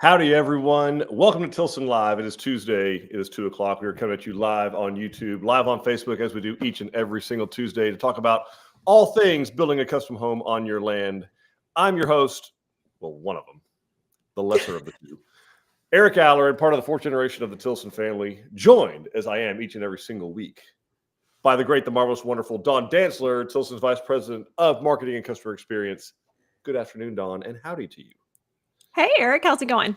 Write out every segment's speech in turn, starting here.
Howdy, everyone. Welcome to Tilson Live. It is Tuesday. It is 2 o'clock. We are coming at you live on YouTube, live on Facebook, as we do each and every single Tuesday to talk about all things building a custom home on your land. I'm your host, well, one of them, the lesser of the two, Eric Allard, part of the fourth generation of the Tilson family, joined, as I am each and every single week, by the great, the marvelous, wonderful Dawn Dantzler, Tilson's Vice President of Marketing and Customer Experience. Good afternoon, Dawn, and howdy to you. Hey, Eric, how's it going?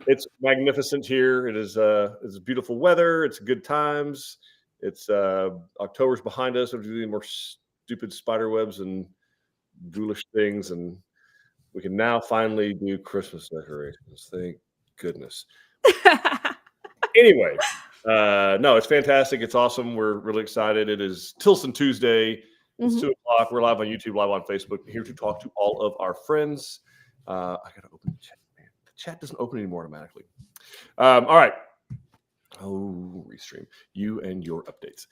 It's magnificent here. It's beautiful weather. It's good times. It's October's behind us. We're doing more stupid spider webs and ghoulish things, and we can now finally do Christmas decorations. Thank goodness. Anyway, no, it's fantastic. It's awesome. We're really excited. It is Tilson Tuesday. It's 2 o'clock. We're live on YouTube, live on Facebook, here to talk to all of our friends. I gotta open the chat, man. The chat doesn't open anymore automatically. All right. Oh, restream. You and your updates.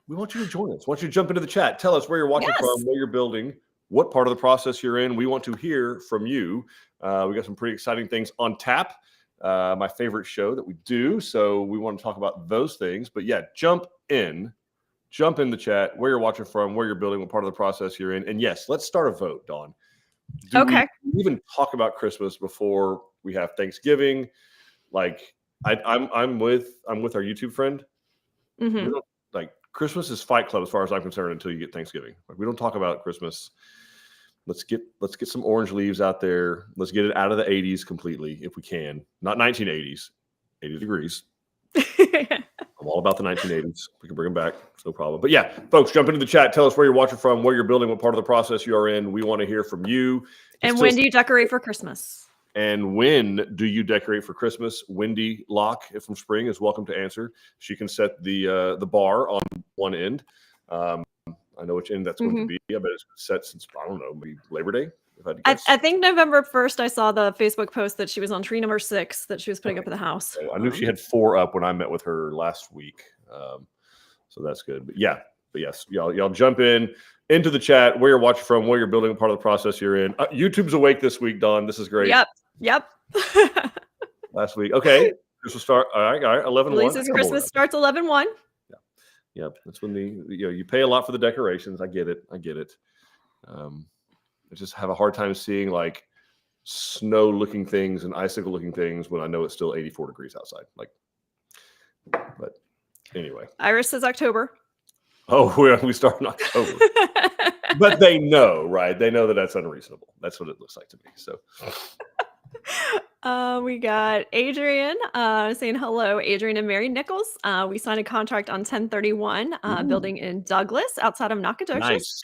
We want you to join us. We want you to jump into the chat. Tell us where you're watching from, where you're building, what part of the process you're in. We want to hear from you. We got some pretty exciting things on tap. My favorite show that we do. So we want to talk about those things. But yeah, jump in the chat, where you're watching from, where you're building, what part of the process you're in. And yes, let's start a vote, Dawn. Do we even talk about Christmas before we have Thanksgiving? Like I'm with our YouTube friend. We don't, like, Christmas is Fight Club as far as I'm concerned until you get Thanksgiving. Like, we don't talk about Christmas. Let's get some orange leaves out there. Let's get it out of the 80s completely if we can. Not 1980s, 80 degrees. I'm all about the 1980s. We can bring them back. It's no problem. But yeah, folks, jump into the chat. Tell us where you're watching from, where you're building, what part of the process you are in. We want to hear from you. And when do you decorate for Christmas? And when do you decorate for Christmas? Wendy Locke from Spring is welcome to answer. She can set the bar on one end. I know which end that's going to be. I bet it's set since, I don't know, maybe Labor Day. I think November 1st, I saw the Facebook post that she was on tree number 6 that she was putting up in the house. I knew she had 4 up when I met with her last week. So that's good. But yes, y'all jump into the chat, where you're watching from, where you're building, a part of the process you're in. YouTube's awake this week, Dawn. This is great. Yep. Last week. Okay. Christmas start. All right. 11/1. Lisa's Christmas starts 11/1. Yep. That's when you pay a lot for the decorations. I get it. I just have a hard time seeing like snow looking things and icicle looking things when I know it's still 84 degrees outside. But anyway. Iris says October. Oh, we start in October. But they know, right? They know that that's unreasonable. That's what it looks like to me. So we got Adrian saying hello. Adrian and Mary Nichols. We signed a contract on 1031 building in Douglas outside of Nacogdoches. Nice.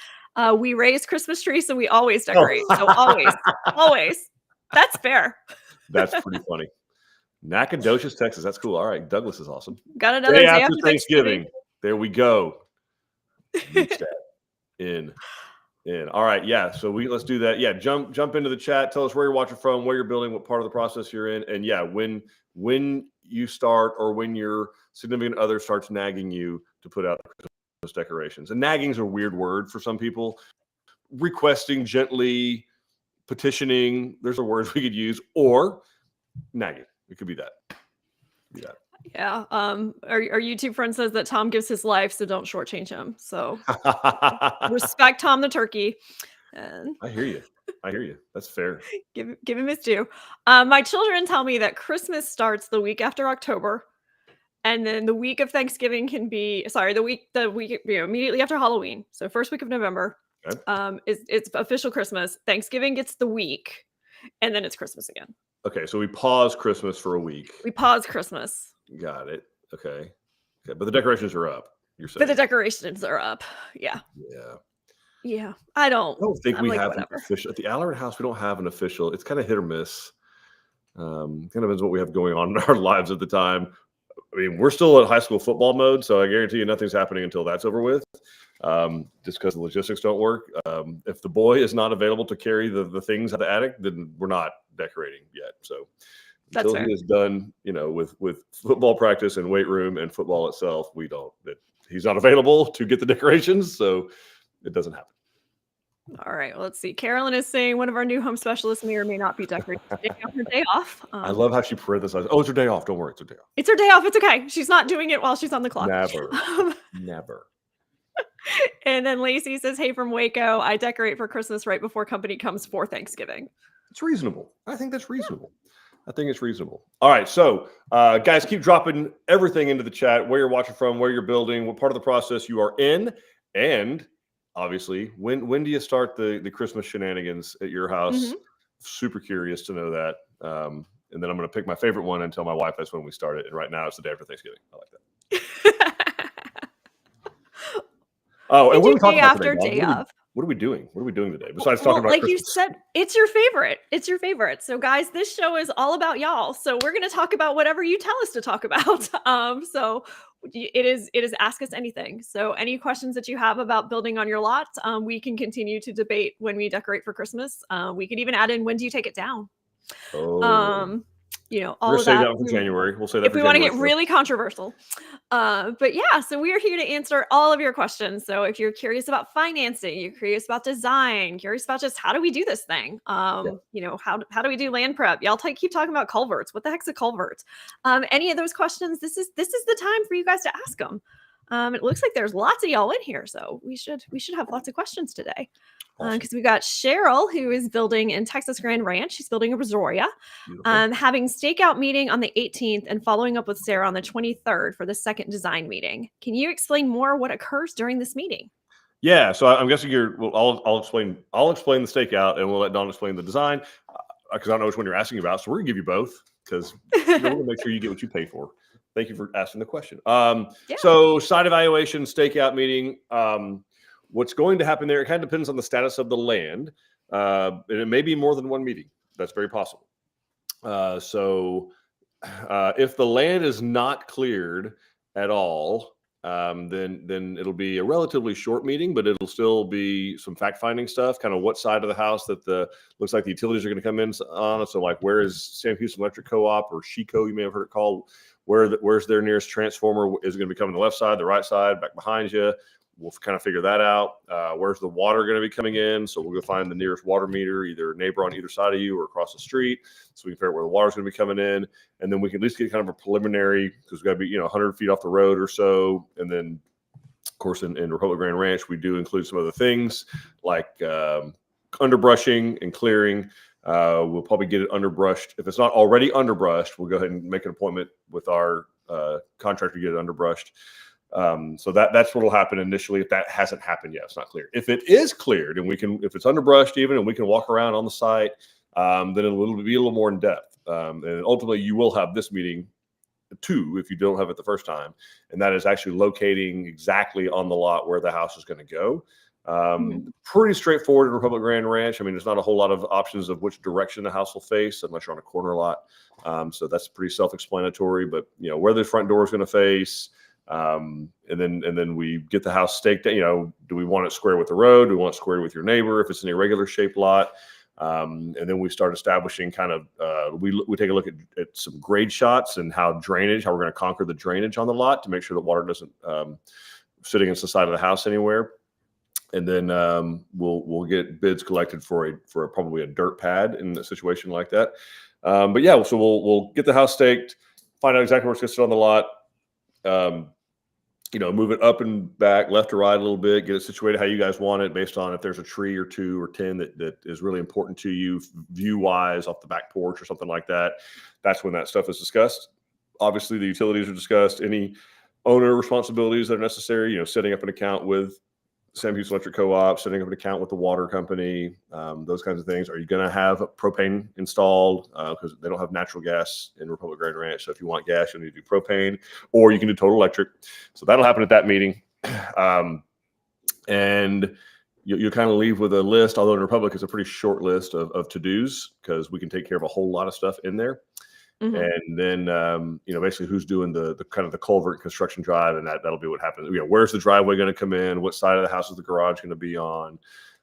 We raise Christmas trees, so we always decorate. So always. That's fair. That's pretty funny. Nacogdoches, Texas. That's cool. All right. Douglas is awesome. Got another day after Thanksgiving. There we go. In. All right. Yeah. So let's do that. Yeah. Jump into the chat. Tell us where you're watching from, where you're building, what part of the process you're in. And yeah, when you start or when your significant other starts nagging you to put out Christmas decorations. And nagging's a weird word for some people. Requesting gently, petitioning. There's a word we could use, or nagging. It could be that. Yeah. Our YouTube friend says that Tom gives his life, so don't shortchange him. So respect Tom the turkey. And I hear you. That's fair. Give him his due. My children tell me that Christmas starts the week after October, and then the week of Thanksgiving can be the week immediately after Halloween. So first week of November it's official Christmas. Thanksgiving gets the week, and then it's Christmas again. Okay, so we pause Christmas for a week. We pause Christmas. Got it. Okay. But the decorations are up, you're saying. But the decorations are up. Yeah. I don't think we have an official. At the Allard house, we don't have an official. It's kind of hit or miss. Kind of depends what we have going on in our lives at the time. I mean, we're still at high school football mode, so I guarantee you nothing's happening until that's over with. Just because the logistics don't work. If the boy is not available to carry the things out of the attic, then we're not decorating yet. So until he is done, with football practice and weight room and football itself, he's not available to get the decorations, so it doesn't happen. All right. Well, let's see. Carolyn is saying one of our new home specialists may or may not be decorating today on her day off. I love how she parenthesized. Oh, it's her day off. Don't worry, it's her day off. It's her day off. It's okay. She's not doing it while she's on the clock. Never. And then Lacey says, hey, from Waco, I decorate for Christmas right before company comes for Thanksgiving. It's reasonable. I think that's reasonable. I think it's reasonable. All right. So, guys, keep dropping everything into the chat, where you're watching from, where you're building, what part of the process you are in. And obviously, when do you start the Christmas shenanigans at your house? Super curious to know that. And then I'm going to pick my favorite one and tell my wife that's when we start it. And right now it's the day after Thanksgiving. I like that. Oh, and what are we talking about today, day of. What are we doing? What are we doing today? Besides talking about like Christmas? You said, it's your favorite. It's your favorite. So guys, this show is all about y'all. So we're going to talk about whatever you tell us to talk about. So it is ask us anything. So any questions that you have about building on your lot, we can continue to debate when we decorate for Christmas. We could even add in, when do you take it down? All of save that that for January. We'll say that if we want to get really controversial. But yeah, so we are here to answer all of your questions. So if you're curious about financing, you're curious about design, curious about just how do we do this thing? How do we do land prep? Y'all keep talking about culverts. What the heck's a culvert? Any of those questions, this is the time for you guys to ask them. It looks like there's lots of y'all in here, so we should have lots of questions today. Because we got Cheryl, who is building in Texas Grand Ranch. She's building a Brazoria, having Stakeout meeting on the 18th and following up with Sarah on the 23rd for the second design meeting. Can you explain more what occurs during this meeting? Yeah, so I'm guessing I'll explain the Stakeout and we'll let Dawn explain the design because I don't know which one you're asking about. So we're gonna give you both because we're gonna make sure you get what you pay for. Thank you for asking the question. So site evaluation, Stakeout meeting. What's going to happen there, it kind of depends on the status of the land. And it may be more than one meeting. That's very possible. If the land is not cleared at all, then it'll be a relatively short meeting, but it'll still be some fact-finding stuff, kind of what side of the house that looks like the utilities are going to come in on. So like, where is Sam Houston Electric Co-op or SHECO, you may have heard it called, where's their nearest transformer? Is it going to be coming the left side, the right side, back behind you? We'll kind of figure that out. Where's the water going to be coming in? So we'll go find the nearest water meter, either a neighbor on either side of you or across the street. So we can figure out where the water's going to be coming in. And then we can at least get kind of a preliminary, because we've got to be, 100 feet off the road or so. And then, of course, in Republic Grand Ranch, we do include some other things like underbrushing and clearing. We'll probably get it underbrushed. If it's not already underbrushed, we'll go ahead and make an appointment with our contractor to get it underbrushed. So that's what will happen initially. If that hasn't happened yet, it's not clear. If it is cleared and if it's underbrushed even, and we can walk around on the site, then it'll be a little more in depth. And ultimately you will have this meeting too, if you don't have it the first time. And that is actually locating exactly on the lot where the house is going to go. Pretty straightforward in Republic Grand Ranch. I mean, there's not a whole lot of options of which direction the house will face unless you're on a corner lot. So that's pretty self-explanatory, but where the front door is going to face, and then we get the house staked. Do we want it square with the road? Do we want it square with your neighbor if it's an irregular shaped lot? And then we start establishing kind of, we take a look at some grade shots and how we're going to conquer the drainage on the lot to make sure that water doesn't sit against the side of the house anywhere. And then we'll get bids collected for probably a dirt pad in a situation like that. But yeah, so we'll get the house staked, find out exactly where it's going to sit on the lot. Move it up and back, left to right a little bit, get it situated how you guys want it based on if there's a tree or 2 or 10 that is really important to you view-wise off the back porch or something like that. That's when that stuff is discussed. Obviously, the utilities are discussed, any owner responsibilities that are necessary, setting up an account with Sam Houston Electric Co-op, setting up an account with the water company, those kinds of things. Are you going to have propane installed? Because they don't have natural gas in Republic Grand Ranch. So if you want gas, you'll need to do propane, or you can do total electric. So that'll happen at that meeting. And you kind of leave with a list, although in Republic it's a pretty short list of to-dos because we can take care of a whole lot of stuff in there. And then, basically who's doing the kind of the culvert construction drive, and that'll be what happens. Where's the driveway going to come in? What side of the house is the garage going to be on?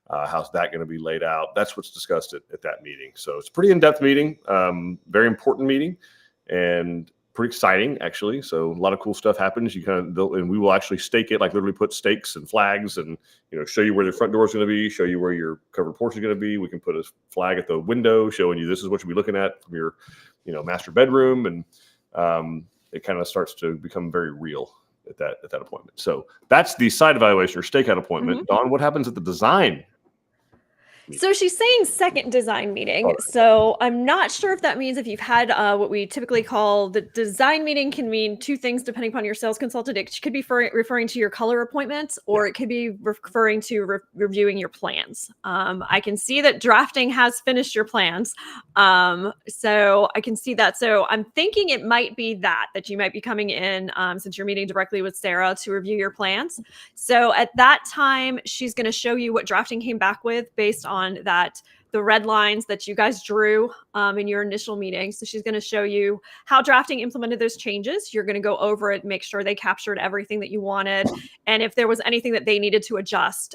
How's that going to be laid out? That's what's discussed at that meeting. So it's a pretty in-depth meeting, very important meeting, and pretty exciting, actually. So a lot of cool stuff happens. You kind of, and we will actually stake it, like literally put stakes and flags, and show you where the front door is going to be, show you where your covered porch is going to be. We can put a flag at the window showing you this is what you'll be looking at from your, master bedroom, and it kind of starts to become very real at that appointment. So that's the site evaluation or stakeout appointment. Dawn, what happens at the design? So she's saying second design meeting. So I'm not sure if that means if you've had what we typically call the design meeting can mean two things depending upon your sales consultant. It could be referring to your color appointments, or it could be referring to reviewing your plans. I can see that drafting has finished your plans. So I can see that. So I'm thinking it might be that you might be coming in since you're meeting directly with Sarah to review your plans. So at that time, she's going to show you what drafting came back with based on the red lines that you guys drew in your initial meeting. So she's going to show you how drafting implemented those changes. You're going to go over it, make sure they captured everything that you wanted. And if there was anything that they needed to adjust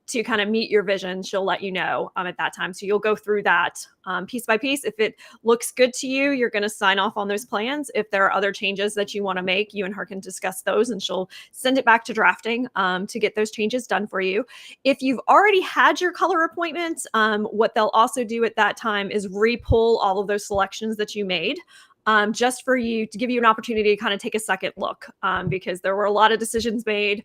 to kind of meet your vision, she'll let you know at that time. So you'll go through that piece by piece. If it looks good to you, you're going to sign off on those plans. If there are other changes that you want to make, you and her can discuss those, and she'll send it back to drafting to get those changes done for you. If you've already had your color appointments, what they'll also do at that time is re-pull all of those selections that you made. Just for you to give you an opportunity to kind of take a second look, because there were a lot of decisions made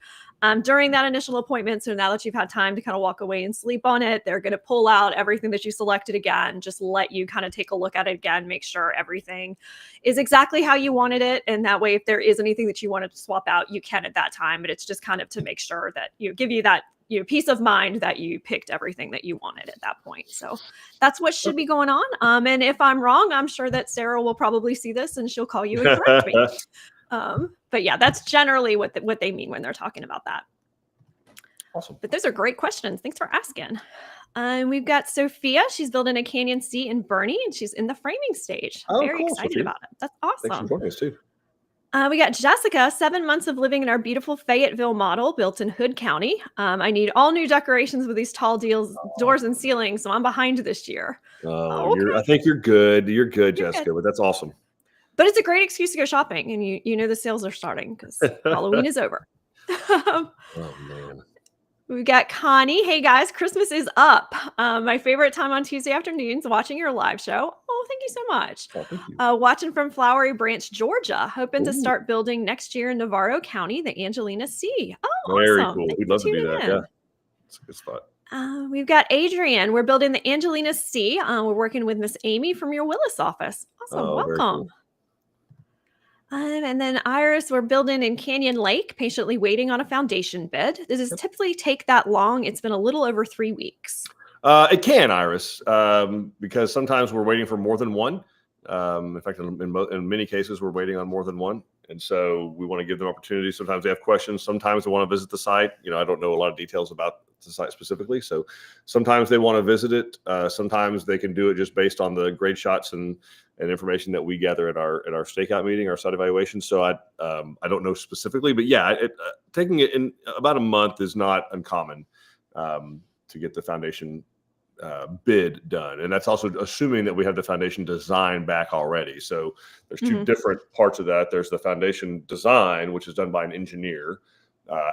during that initial appointment. So now that you've had time to kind of walk away and sleep on it, they're going to pull out everything that you selected again, just let you kind of take a look at it again, make sure everything is exactly how you wanted it. And that way, if there is anything that you wanted to swap out, you can at that time. But it's just kind of to make sure that give you that peace of mind that you picked everything that you wanted at that point. So that's what should be going on. And if I'm wrong, I'm sure that Sarah will probably see this and she'll call you and correct me. But yeah, that's generally what they mean when they're talking about that. Awesome. But those are great questions. Thanks for asking. We've got Sophia. She's building a Canyon C in Bernie, and she's in the framing stage. Very excited Sophia. about it. That's awesome. Thanks for joining us too. We got Jessica, 7 months of living in our beautiful Fayetteville model built in Hood County. I need all new decorations with these tall doors and ceilings, so I'm behind this year. Okay. I think you're good. You're good, Jessica, but that's awesome. But it's a great excuse to go shopping, and you know the sales are starting because Halloween is over. Oh, man. We got Connie. Hey, guys, Christmas is up. My favorite time on Tuesday afternoons, watching your live show. Oh, thank you so much. Oh, thank you. Watching from Flowery Branch, Georgia. Hoping to start building next year in Navarro County, the Angelina C. Oh, very awesome. cool. Thank We'd you love to do tuning that. in. Yeah, it's a good spot. We've got Adrian. We're building the Angelina C. We're working with Miss Amy from your Willis office. Awesome. Welcome. Cool. And then Iris, we're building in Canyon Lake, patiently waiting on a foundation bid. Does this typically take that long? It's been a little over 3 weeks. It can, Iris, because sometimes we're waiting for more than one. In fact, in many cases, we're waiting on more than one. And so we want to give them opportunities. Sometimes they have questions. Sometimes they want to visit the site. I don't know a lot of details about the site specifically. So sometimes they want to visit it. Sometimes they can do it just based on the grade shots and information that we gather at our stakeout meeting, our site evaluation. So I don't know specifically, but yeah, taking it in about a month is not uncommon to get the foundation bid done. And that's also assuming that we have the foundation design back already. So there's two different parts of that. There's the foundation design, which is done by an engineer.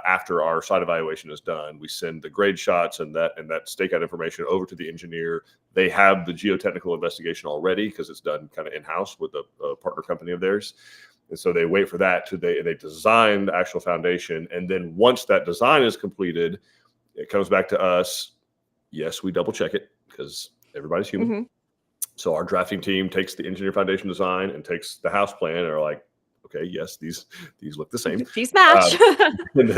After our site evaluation is done, we send the grade shots and that stakeout information over to the engineer. They have the geotechnical investigation already because it's done kind of in-house with a partner company of theirs. And so they wait for that they design the actual foundation. And then once that design is completed, it comes back to us. Yes, we double check it because everybody's human. So our drafting team takes the engineer foundation design and takes the house plan and are like, okay, yes, these look the same. These match. and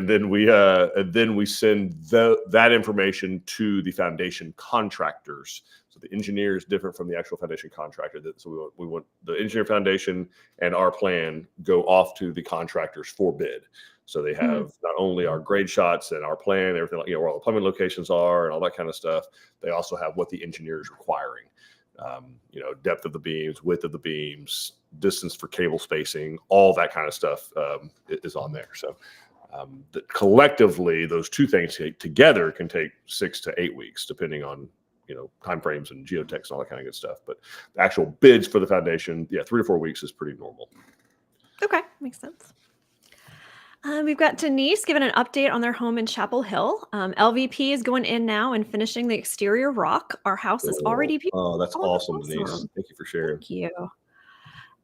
then we send that information to the foundation contractors. So the engineer is different from the actual foundation contractor. So we want the engineer foundation and our plan go off to the contractors for bid. So they have not only our grade shots and our plan, everything like where all the plumbing locations are and all that kind of stuff. They also have what the engineer is requiring. Depth of the beams, width of the beams, distance for cable spacing, all that kind of stuff is on there. So collectively, those two things together can take 6 to 8 weeks, depending on timeframes and geotechs and all that kind of good stuff. But the actual bids for the foundation, 3 to 4 weeks is pretty normal. Okay, makes sense. We've got Denise giving an update on their home in Chapel Hill. LVP is going in now and finishing the exterior rock. Our house is already beautiful. Oh, that's awesome, Denise. Thank you for sharing. Thank you.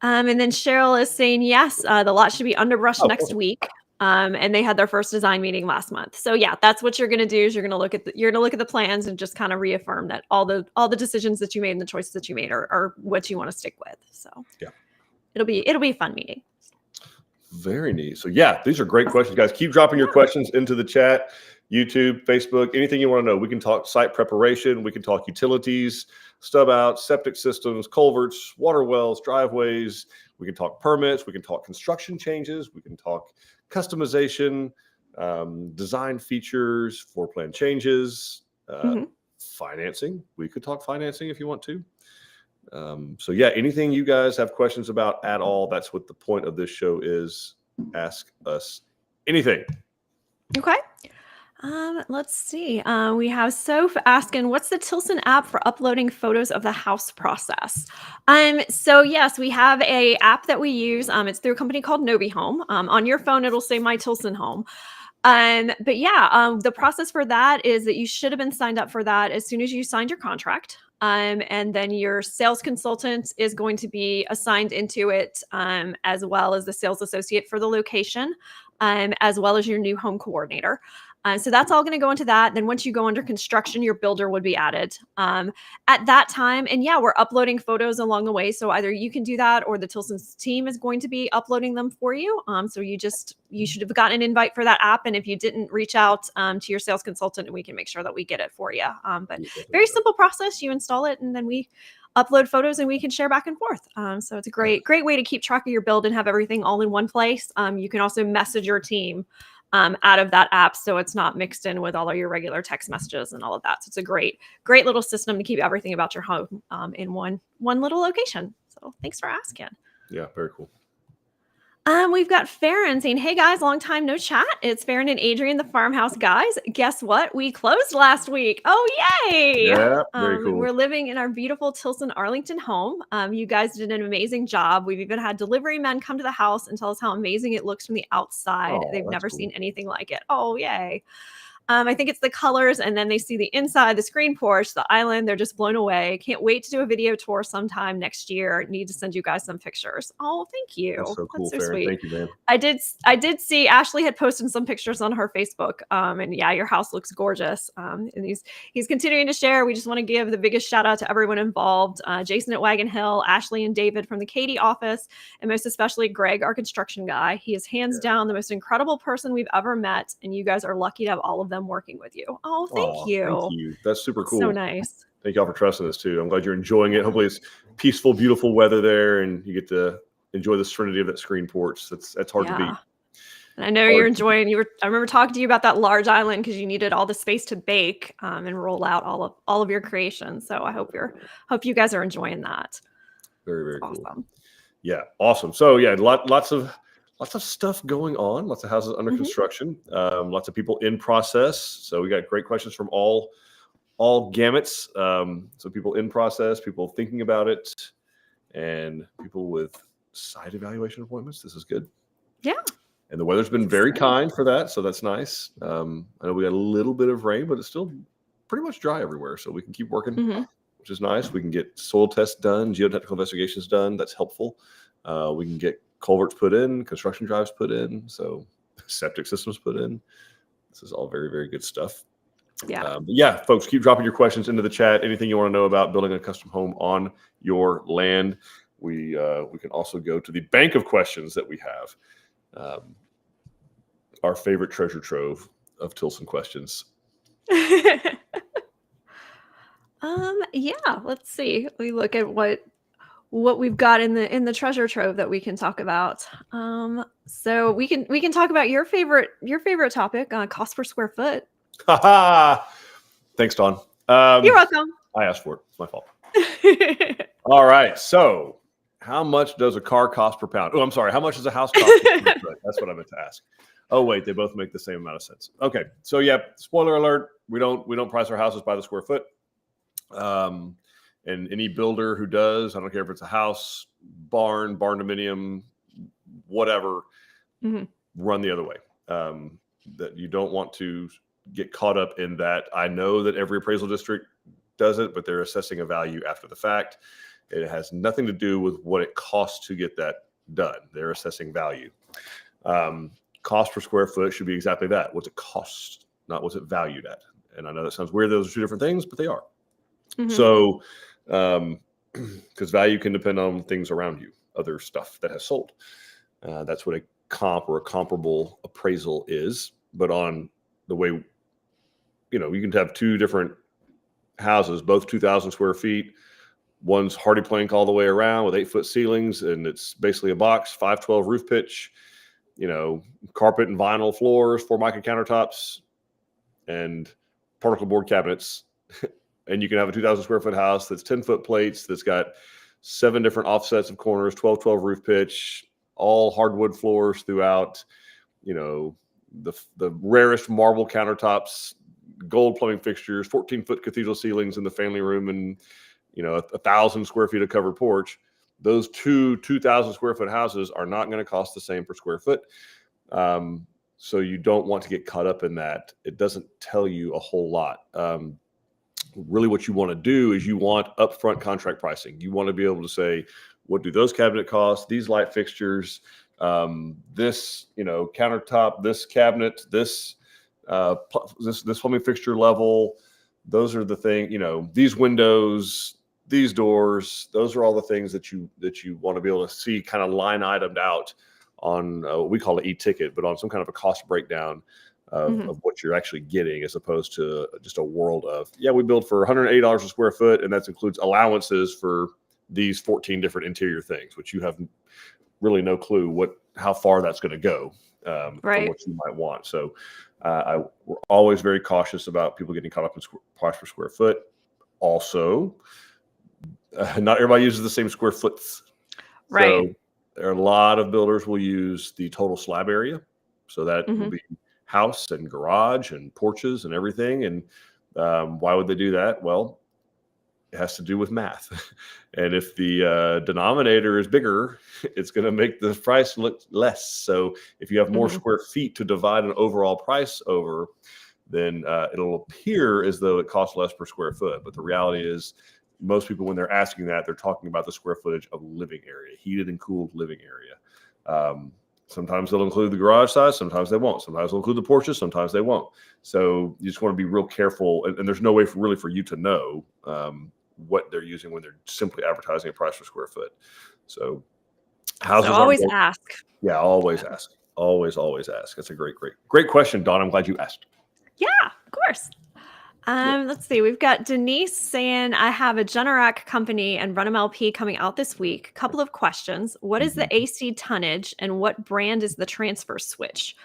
And then Cheryl is saying, yes, the lot should be underbrushed next week. And they had their first design meeting last month. So yeah, that's what you're going to do is you're going to look at the plans and just kind of reaffirm that all the decisions that you made and the choices that you made are what you want to stick with. So yeah, it'll be a fun meeting. Very neat. So yeah, these are great questions, guys. Keep dropping your questions into the chat, YouTube, Facebook, anything you want to know. We can talk site preparation. We can talk utilities, stub outs, septic systems, culverts, water wells, driveways. We can talk permits. We can talk construction changes. We can talk customization, design features, floor plan changes, financing. We could talk financing if you want to. So yeah, anything you guys have questions about at all, that's what the point of this show is. Ask us anything. Okay. Let's see. We have Soph asking, what's the Tilson app for uploading photos of the house process? So yes, we have a app that we use. It's through a company called Novi Home. On your phone, it'll say My Tilson Home. But yeah, the process for that is that you should have been signed up for that as soon as you signed your contract. And then your sales consultant is going to be assigned into it, as well as the sales associate for the location, as well as your new home coordinator. So that's all going to go into that. Then once you go under construction, your builder would be added at that time. And yeah, we're uploading photos along the way. So either you can do that or the Tilson's team is going to be uploading them for you. So you should have gotten an invite for that app. And if you didn't, reach out to your sales consultant and we can make sure that we get it for you. But very simple process. You install it and then we upload photos and we can share back and forth. So it's a great way to keep track of your build and have everything all in one place. You can also message your team out of that app, so it's not mixed in with all of your regular text messages and all of that. So it's a great little system to keep everything about your home in one little location. So thanks for asking. Yeah, very cool. We've got Farron saying, hey guys, long time no chat. It's Farron and Adrian, the farmhouse guys. Guess what? We closed last week. Oh, yay. Yeah, very cool. We're living in our beautiful Tilson Arlington home. You guys did an amazing job. We've even had delivery men come to the house and tell us how amazing it looks from the outside. They've never seen anything like it. Oh, yay. I think it's the colors, and then they see the inside, the screen porch, the island. They're just blown away. Can't wait to do a video tour sometime next year. Need to send you guys some pictures. Oh, thank you. That's so cool, That's so sweet. Thank you, man. I did see Ashley had posted some pictures on her Facebook. And yeah, your house looks gorgeous. And he's continuing to share. We just want to give the biggest shout out to everyone involved. Jason at Wagon Hill, Ashley and David from the Katy office, and most especially Greg, our construction guy. He is hands down the most incredible person we've ever met. And you guys are lucky to have all of them working with you. Oh, thank you. Thank you. That's super cool. So nice. Thank y'all for trusting us too. I'm glad you're enjoying it. Hopefully it's peaceful, beautiful weather there and you get to enjoy the serenity of that screen porch. That's hard to beat. And I know you're enjoying, I remember talking to you about that large island because you needed all the space to bake and roll out all of your creations. So I hope you guys are enjoying that. Very, very awesome. Cool. Yeah. Awesome. So yeah, lots of stuff going on, lots of houses under construction, lots of people in process. So we got great questions from all gamuts. So people in process, people thinking about it, and people with site evaluation appointments. This is good. Yeah. And the weather's been very kind for that. So that's nice. I know we got a little bit of rain, but it's still pretty much dry everywhere. So we can keep working, which is nice. We can get soil tests done, geotechnical investigations done. That's helpful. We can get culverts put in, construction drives put in, so septic systems put in. This is all very, very good stuff. Yeah. Yeah, folks, keep dropping your questions into the chat. Anything you want to know about building a custom home on your land. We can also go to the bank of questions that we have. Our favorite treasure trove of Tilson questions. Yeah, let's see. We look at what we've got in the treasure trove that we can talk about. So we can talk about your favorite topic, cost per square foot. Thanks, Dawn. You're welcome. I asked for it. It's my fault. All right. So how much does a car cost per pound? Oh, I'm sorry. How much does a house cost per square foot? That's what I meant to ask. Oh, wait, they both make the same amount of sense. Okay. So yeah, spoiler alert. We don't price our houses by the square foot. And any builder who does, I don't care if it's a house, barn dominium, whatever, run the other way. That you don't want to get caught up in that. I know that every appraisal district does it, but they're assessing a value after the fact. It has nothing to do with what it costs to get that done. They're assessing value. Cost per square foot should be exactly that. What's it cost, not what's it valued at. And I know that sounds weird. Those are two different things, but they are. So, because value can depend on things around you, other stuff that has sold. That's what a comp or a comparable appraisal is. But on the way, you can have two different houses, both 2,000 square feet. One's hardy plank all the way around with 8-foot ceilings, and it's basically a box, 512 roof pitch, carpet and vinyl floors, 4 mica countertops, and particle board cabinets. And you can have a 2,000 square foot house that's 10-foot plates, that's got 7 different offsets of corners, 12-12 roof pitch, all hardwood floors throughout, the rarest marble countertops, gold plumbing fixtures, 14-foot cathedral ceilings in the family room, and 1,000 square feet of covered porch. Those 2,000 square foot houses are not going to cost the same per square foot. So you don't want to get caught up in that. It doesn't tell you a whole lot. Really what you want to do is you want upfront contract pricing. You want to be able to say, what do those cabinet cost? These light fixtures, this, countertop, this cabinet, this plumbing fixture level. Those are the thing, these windows, these doors, those are all the things that you want to be able to see kind of line itemed out on what we call an e-ticket, but on some kind of a cost breakdown of what you're actually getting, as opposed to just a world of, we build for $180 a square foot, and that includes allowances for these 14 different interior things, which you have really no clue how far that's going to go for what you might want. So we're always very cautious about people getting caught up in price per square foot. Also, not everybody uses the same square foots. Right. So there are a lot of builders will use the total slab area. So that will be house and garage and porches and everything. And why would they do that? Well, it has to do with math. And if the denominator is bigger, it's going to make the price look less. So if you have more square feet to divide an overall price over, then it'll appear as though it costs less per square foot. But the reality is, most people, when they're asking that, they're talking about the square footage of living area, heated and cooled living area. Sometimes they'll include the garage size, sometimes they won't. Sometimes they'll include the porches, sometimes they won't. So you just want to be real careful, and there's no way for you to know what they're using when they're simply advertising a price per square foot. So houses always ask. Yeah, always ask. Always ask. That's a great question, Dawn. I'm glad you asked. Yeah, of course. Let's see. We've got Denise saying, I have a Generac company and run MLP coming out this week. Couple of questions. What is the AC tonnage, and what brand is the transfer switch?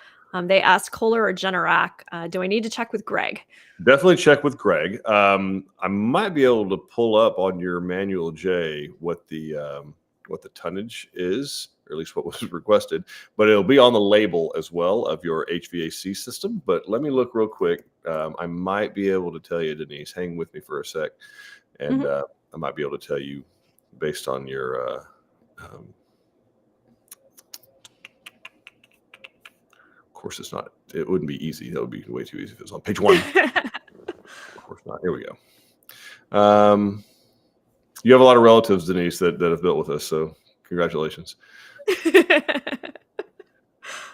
They asked Kohler or Generac. Do I need to check with Greg? Definitely check with Greg. I might be able to pull up on your Manual J what the tonnage is, or at least what was requested, but it'll be on the label as well of your HVAC system. But let me look real quick. I might be able to tell you, Denise, hang with me for a sec. And I might be able to tell you based on your, of course it wouldn't be easy. That would be way too easy if it was on page 1. Of course not. Here we go. You have a lot of relatives, Denise, that have built with us. So congratulations.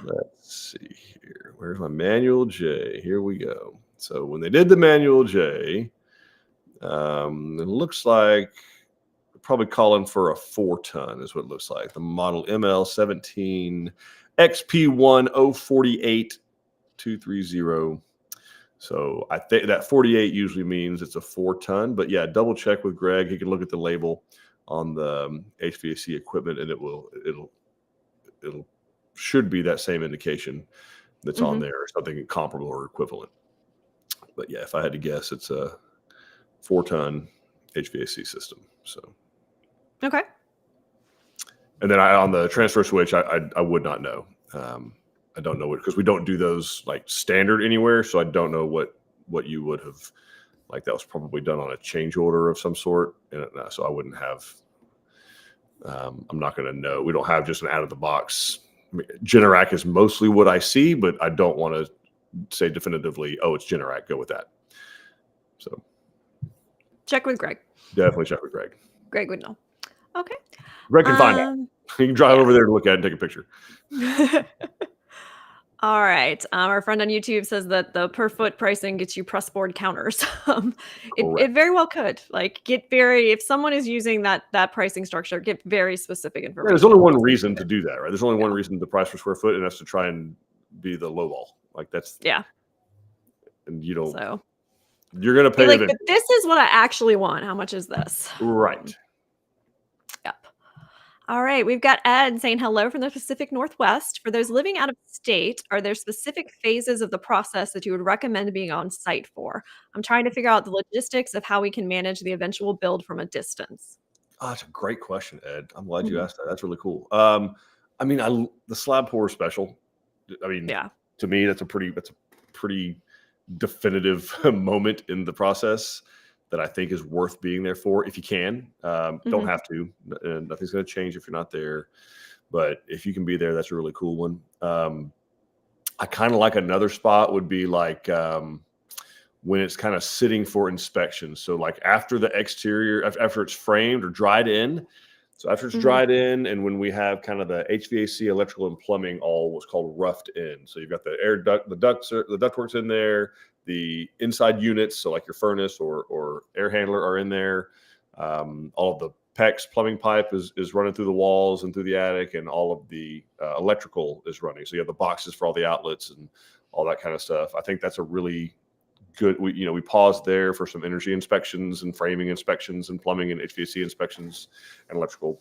Let's see here. Where's my Manual J? Here we go. So when they did the Manual J, it looks like probably calling for a 4-ton is what it looks like. The model ML17 XP1 048230. So I think that 48 usually means it's a 4-ton, but yeah, double check with Greg. He can look at the label on the HVAC equipment, and it'll should be that same indication that's on there, or something comparable or equivalent. But yeah, if I had to guess, it's a 4-ton HVAC system. So okay. And then on the transfer switch, I would not know. I don't know what, because we don't do those like standard anywhere. So I don't know what you would have like that was probably done on a change order of some sort. And so I wouldn't have, I'm not going to know. We don't have just an out of the box. I mean, Generac is mostly what I see, but I don't want to say definitively, oh, it's Generac, go with that. So check with Greg. Definitely check with Greg. Greg would know. Okay. Greg can find out. You can drive over there to look at it and take a picture. All right. Our friend on YouTube says that the per foot pricing gets you press board counters. It very well could. Like, if someone is using that pricing structure, get very specific information. There's only one reason to do that, right? There's only one reason to price per square foot, and that's to try and be the low ball. Like that's and you don't. So you're gonna pay. Like, but this is what I actually want. How much is this? Right. Yep. All right, we've got Ed saying hello from the Pacific Northwest. For those living out of state, are there specific phases of the process that you would recommend being on site for? I'm trying to figure out the logistics of how we can manage the eventual build from a distance. Oh, that's a great question, Ed. I'm glad you asked that. That's really cool. I mean, the slab pour is special. I mean, to me, that's a pretty definitive moment in the process that I think is worth being there for if you can. Don't have to. Nothing's going to change if you're not there. But if you can be there, that's a really cool one. I kind of like another spot would be like when it's kind of sitting for inspection. So like after the exterior, after it's framed or dried in. So after it's dried in, and when we have kind of the HVAC, electrical, and plumbing all what's called roughed in. So you've got the air duct, the ductwork's in there, the inside units, so like your furnace or air handler are in there. All of the PEX plumbing pipe is running through the walls and through the attic, and all of the electrical is running. So you have the boxes for all the outlets and all that kind of stuff. I think that's a really good. We paused there for some energy inspections and framing inspections and plumbing and HVAC inspections and electrical.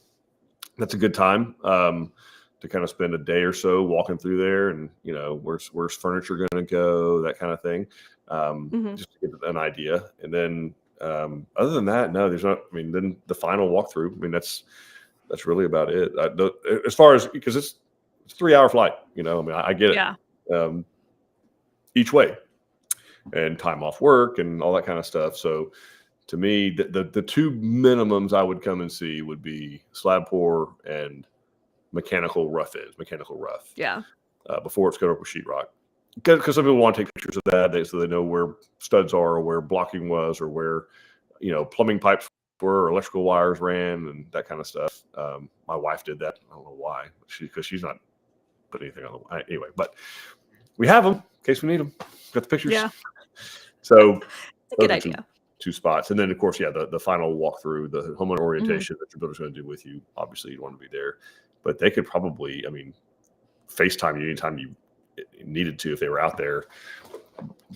That's a good time to kind of spend a day or so walking through there, and where's furniture going to go, that kind of thing, just to get an idea. And then other than that, no, there's not. I mean, then the final walkthrough. I mean, that's really about it. As far as, because it's a 3-hour flight. I mean, I get it. Each way, and time off work and all that kind of stuff. So to me, the two minimums I would come and see would be slab pour and mechanical rough. Before it's covered up with sheetrock. Because some people want to take pictures of that, so they know where studs are, or where blocking was, or where plumbing pipes were, or electrical wires ran, and that kind of stuff. My wife did that. I don't know why, because she's not putting anything on the anyway. But we have them in case we need them. Got the pictures. Yeah. So it's a good idea. Two spots, and then of course, the final walkthrough, the homeowner orientation that your builder's going to do with you. Obviously, you'd want to be there, but they could probably, FaceTime you anytime you needed to if they were out there.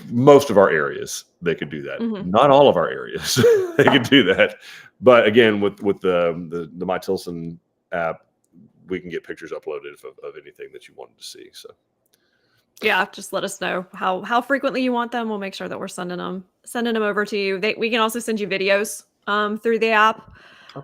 Most of our areas they could do that. Not all of our areas they could do that, but again, with the My Tilson app, we can get pictures uploaded of anything that you wanted to see. So yeah, just let us know how frequently you want them. We'll make sure that we're sending them over to you. We can also send you videos through the app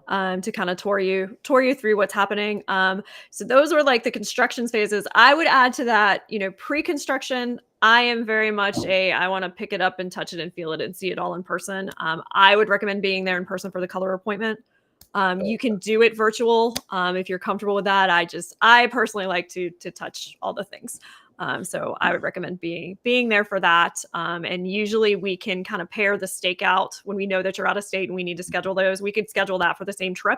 to kind of tour you through what's happening. So those are like the construction phases. I would add to that, pre-construction, I am very much I want to pick it up and touch it and feel it and see it all in person. I would recommend being there in person for the color appointment. You can do it virtual if you're comfortable with that. I personally like to touch all the things. So I would recommend being there for that. And usually we can kind of pair the stakeout when we know that you're out of state and we need to schedule those. We could schedule that for the same trip.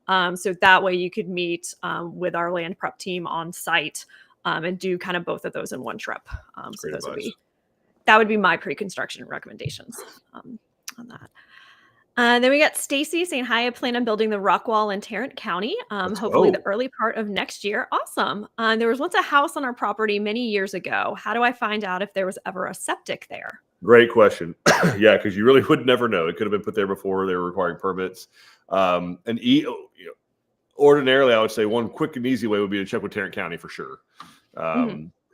So that way you could meet with our land prep team on site and do kind of both of those in one trip. So that would be my pre-construction recommendations on that. Then we got Stacy saying, hi, I plan on building the rock wall in Tarrant County, hopefully the early part of next year. Awesome. There was once a house on our property many years ago. How do I find out if there was ever a septic there? Great question. Yeah, because you really would never know. It could have been put there before they were requiring permits. Ordinarily, I would say one quick and easy way would be to check with Tarrant County for sure.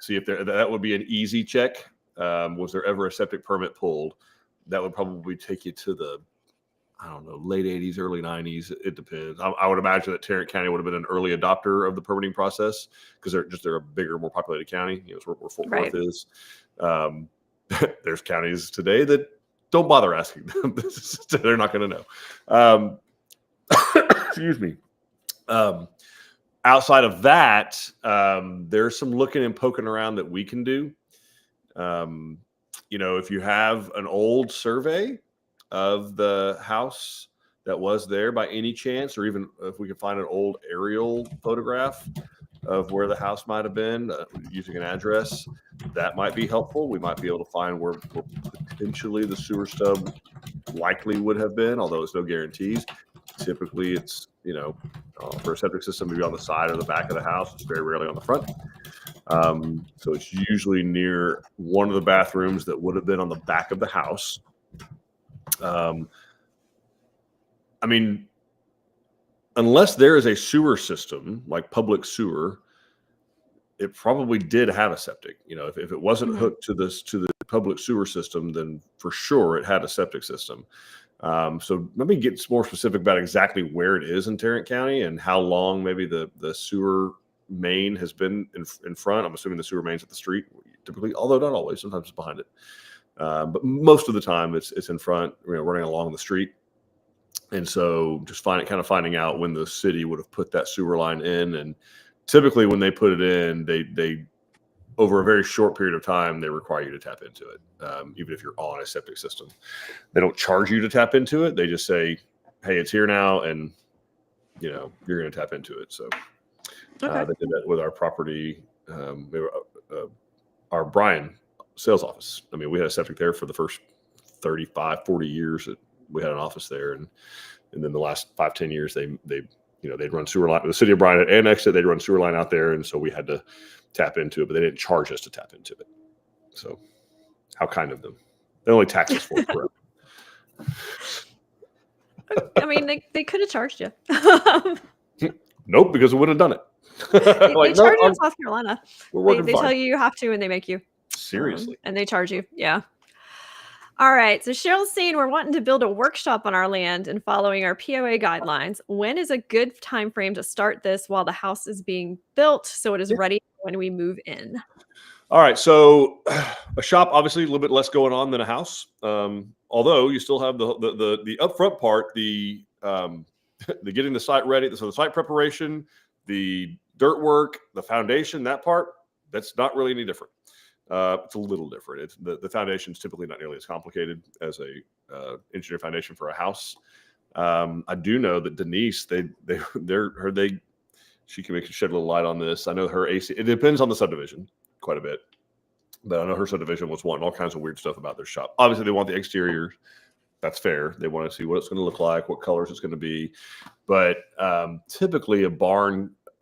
See if that would be an easy check. Was there ever a septic permit pulled? That would probably take you to the late 80s, early 90s. It depends. I would imagine that Tarrant County would have been an early adopter of the permitting process because they're a bigger, more populated county. It's where Fort Worth is. There's counties today that don't bother asking them. They're not going to know. Excuse me. Outside of that, there's some looking and poking around that we can do. If you have an old survey of the house that was there by any chance, or even if we can find an old aerial photograph of where the house might have been using an address, that might be helpful. We might be able to find where potentially the sewer stub likely would have been, although there's no guarantees. Typically, it's, for a septic system, maybe on the side or the back of the house. It's very rarely on the front. So it's usually near one of the bathrooms that would have been on the back of the house. Unless there is a sewer system, like public sewer, it probably did have a septic. If it wasn't hooked to the public sewer system, then for sure it had a septic system. So let me get more specific about exactly where it is in Tarrant County and how long maybe the sewer main has been in front. I'm assuming the sewer main's at the street typically, although not always. Sometimes it's behind it, but most of the time it's in front, running along the street. And so just finding out when the city would have put that sewer line in. And typically when they put it in, they over a very short period of time, they require you to tap into it. Even if you're on a septic system, they don't charge you to tap into it. They just say, hey, it's here now. And, you're going to tap into it. So they did that with our property. Our Bryan sales office. We had a septic there for the first 35, 40 years. We had an office there. And then the last 5-10 years, they'd run sewer line. The city of Bryan had annexed it. They'd run sewer line out there. And so we had to tap into it, but they didn't charge us to tap into it. So how kind of them. They only tax us for it forever. They could have charged you. Nope, because we would have done it. They charge you in South Carolina. We're working they fine. tell you have to, and they make you. Seriously. And they charge you. Yeah. All right. So Cheryl's saying we're wanting to build a workshop on our land and following our POA guidelines. When is a good time frame to start this while the house is being built so it is ready when we move in? All right. So a shop, obviously a little bit less going on than a house. Although you still have the upfront part, the getting the site ready. So the site preparation, the dirt work, the foundation, that part, that's not really any different. It's a little different. It's the foundation is typically not nearly as complicated as a engineer foundation for a house. I do know that Denise, she can shed a little light on this. I know her AC. It depends on the subdivision quite a bit, but I know her subdivision was wanting all kinds of weird stuff about their shop. Obviously, they want the exterior. That's fair. They want to see what it's going to look like, what colors it's going to be. But typically, a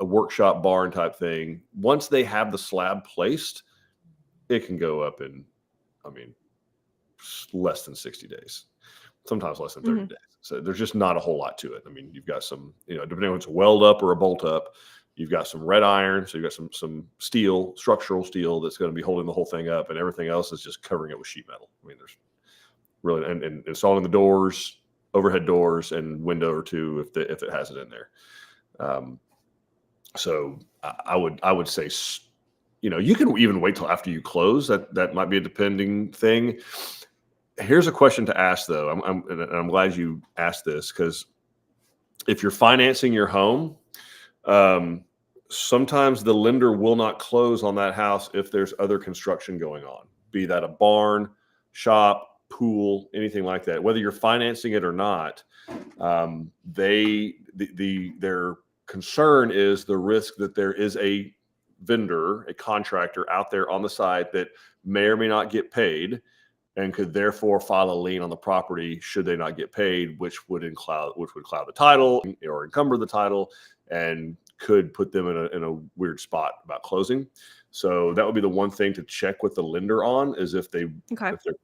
workshop barn type thing, once they have the slab placed, it can go up in, less than 60 days, sometimes less than 30 days. So there's just not a whole lot to it. You've got some, depending on if it's a weld up or a bolt up, you've got some red iron. So you've got some steel, structural steel that's going to be holding the whole thing up, and everything else is just covering it with sheet metal. There's really, and installing the doors, overhead doors, and window or two if it has it in there. So I would say, you can even wait till after you close. That might be a depending thing. Here's a question to ask, though. I'm glad you asked this, because if you're financing your home, sometimes the lender will not close on that house if there's other construction going on, be that a barn, shop, pool, anything like that. Whether you're financing it or not, their concern is the risk that there is a vendor, a contractor out there on the site that may or may not get paid and could therefore file a lien on the property should they not get paid, which would cloud the title or encumber the title and could put them in a weird spot about closing. So that would be the one thing to check with the lender on, is if they're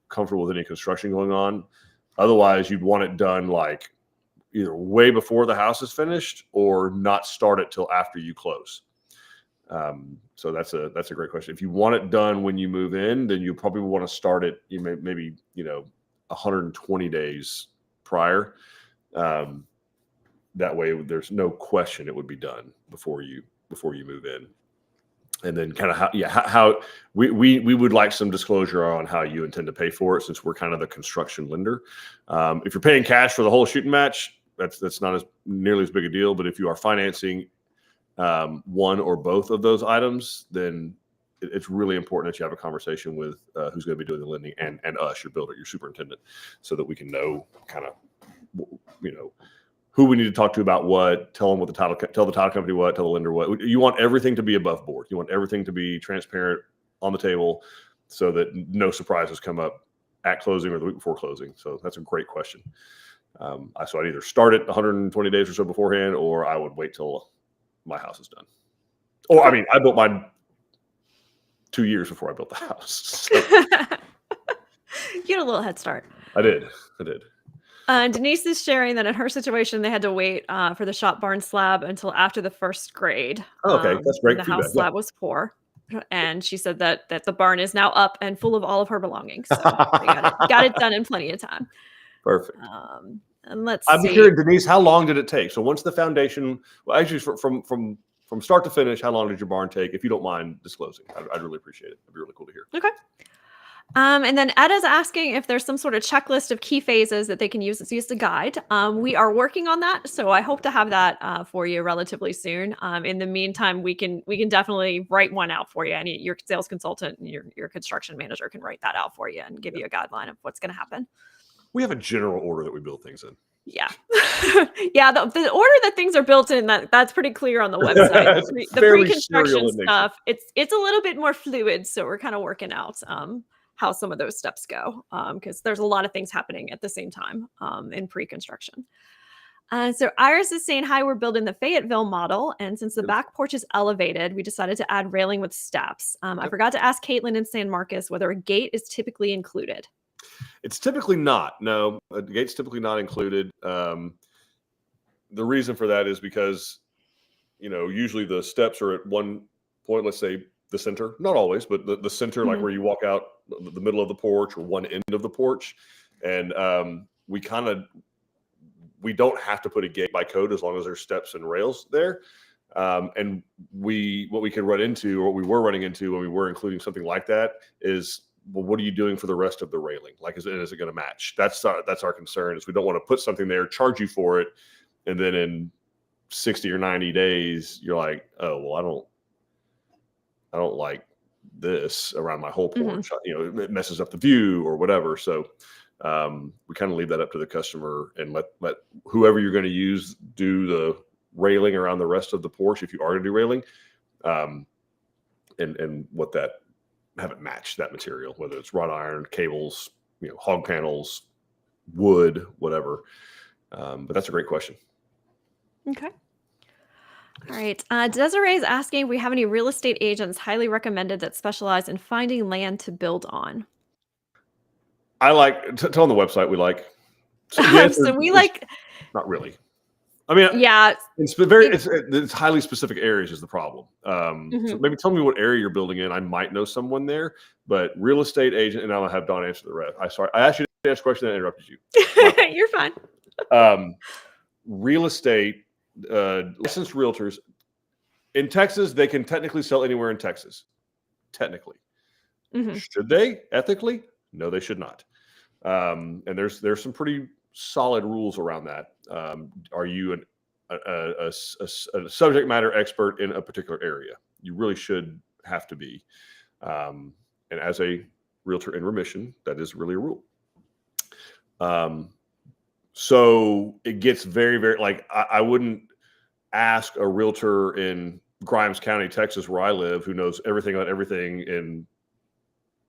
comfortable with any construction going on. Otherwise, you'd want it done like either way before the house is finished or not start it till after you close. So that's a great question. If you want it done when you move in, then you probably want to start it maybe 120 days prior. That way there's no question it would be done before you move in. And then kind of how we would like some disclosure on how you intend to pay for it, since we're kind of the construction lender. If you're paying cash for the whole shooting match, that's not nearly as big a deal. But if you are financing one or both of those items, then it's really important that you have a conversation with who's going to be doing the lending and us, your builder, your superintendent, so that we can know kind of, who we need to talk to about what, tell the title company what, tell the lender what. You want everything to be above board. You want everything to be transparent on the table, so that no surprises come up at closing or the week before closing. So that's a great question. So I'd either start it 120 days or so beforehand, or I would wait till my house is done. Or, I built mine 2 years before I built the house. So. You had a little head start. I did. Denise is sharing that in her situation, they had to wait for the shop barn slab until after the first grade. Oh, okay, that's great. The house slab was poor. And she said that the barn is now up and full of all of her belongings. So they got it done in plenty of time. Perfect. And let's I'm see. curious, Denise, how long did it take? So once the foundation, well, actually from start to finish, how long did your barn take? If you don't mind disclosing, I'd really appreciate it. It'd be really cool to hear. Okay. And then Ed is asking if there's some sort of checklist of key phases that they can use as a guide. We are working on that, so I hope to have that for you relatively soon. In the meantime, we can definitely write one out for you. And your sales consultant and your construction manager can write that out for you and give you a guideline of what's going to happen. We have a general order that we build things in. Yeah. Yeah. The order that things are built in, that's pretty clear on the website. The pre-construction stuff, it's a little bit more fluid. So we're kind of working out how some of those steps go, because there's a lot of things happening at the same time in pre-construction. So Iris is saying, hi, we're building the Fayetteville model. And since the back porch is elevated, we decided to add railing with steps. I forgot to ask Caitlin in San Marcos whether a gate is typically included. It's typically not. No, a gate's typically not included. The reason for that is because, usually the steps are at one point, let's say the center, not always, but the center, like where you walk out the middle of the porch or one end of the porch. And we don't have to put a gate by code as long as there's steps and rails there. And what we could run into, or what we were running into when we were including something like that, is, well, what are you doing for the rest of the railing? Like, is it going to match? That's our concern, is we don't want to put something there, charge you for it, and then in 60 or 90 days, you're like, oh, well, I don't like this around my whole porch. It messes up the view or whatever. So we kind of leave that up to the customer and let whoever you're going to use do the railing around the rest of the porch, if you are going to do railing, and have it match that material, whether it's wrought iron, cables, hog panels, wood, whatever. But that's a great question. Okay. All right. Desiree is asking if we have any real estate agents highly recommended that specialize in finding land to build on. I like tell on the website we like. So not really. Yeah, it's highly specific areas is the problem. So maybe tell me what area you're building in. I might know someone there, but real estate agent, and I'll have Dawn answer the rest. I asked you to ask a question and I interrupted you. You're fine. Real estate, licensed realtors in Texas, they can technically sell anywhere in Texas. Technically, should they? Ethically, no, they should not. And there's some pretty solid rules around that. Are you a subject matter expert in a particular area? You really should have to be. And as a realtor in remission, that is really a rule. So it gets very, very, like, I wouldn't ask a realtor in Grimes County, Texas, where I live, who knows everything about everything in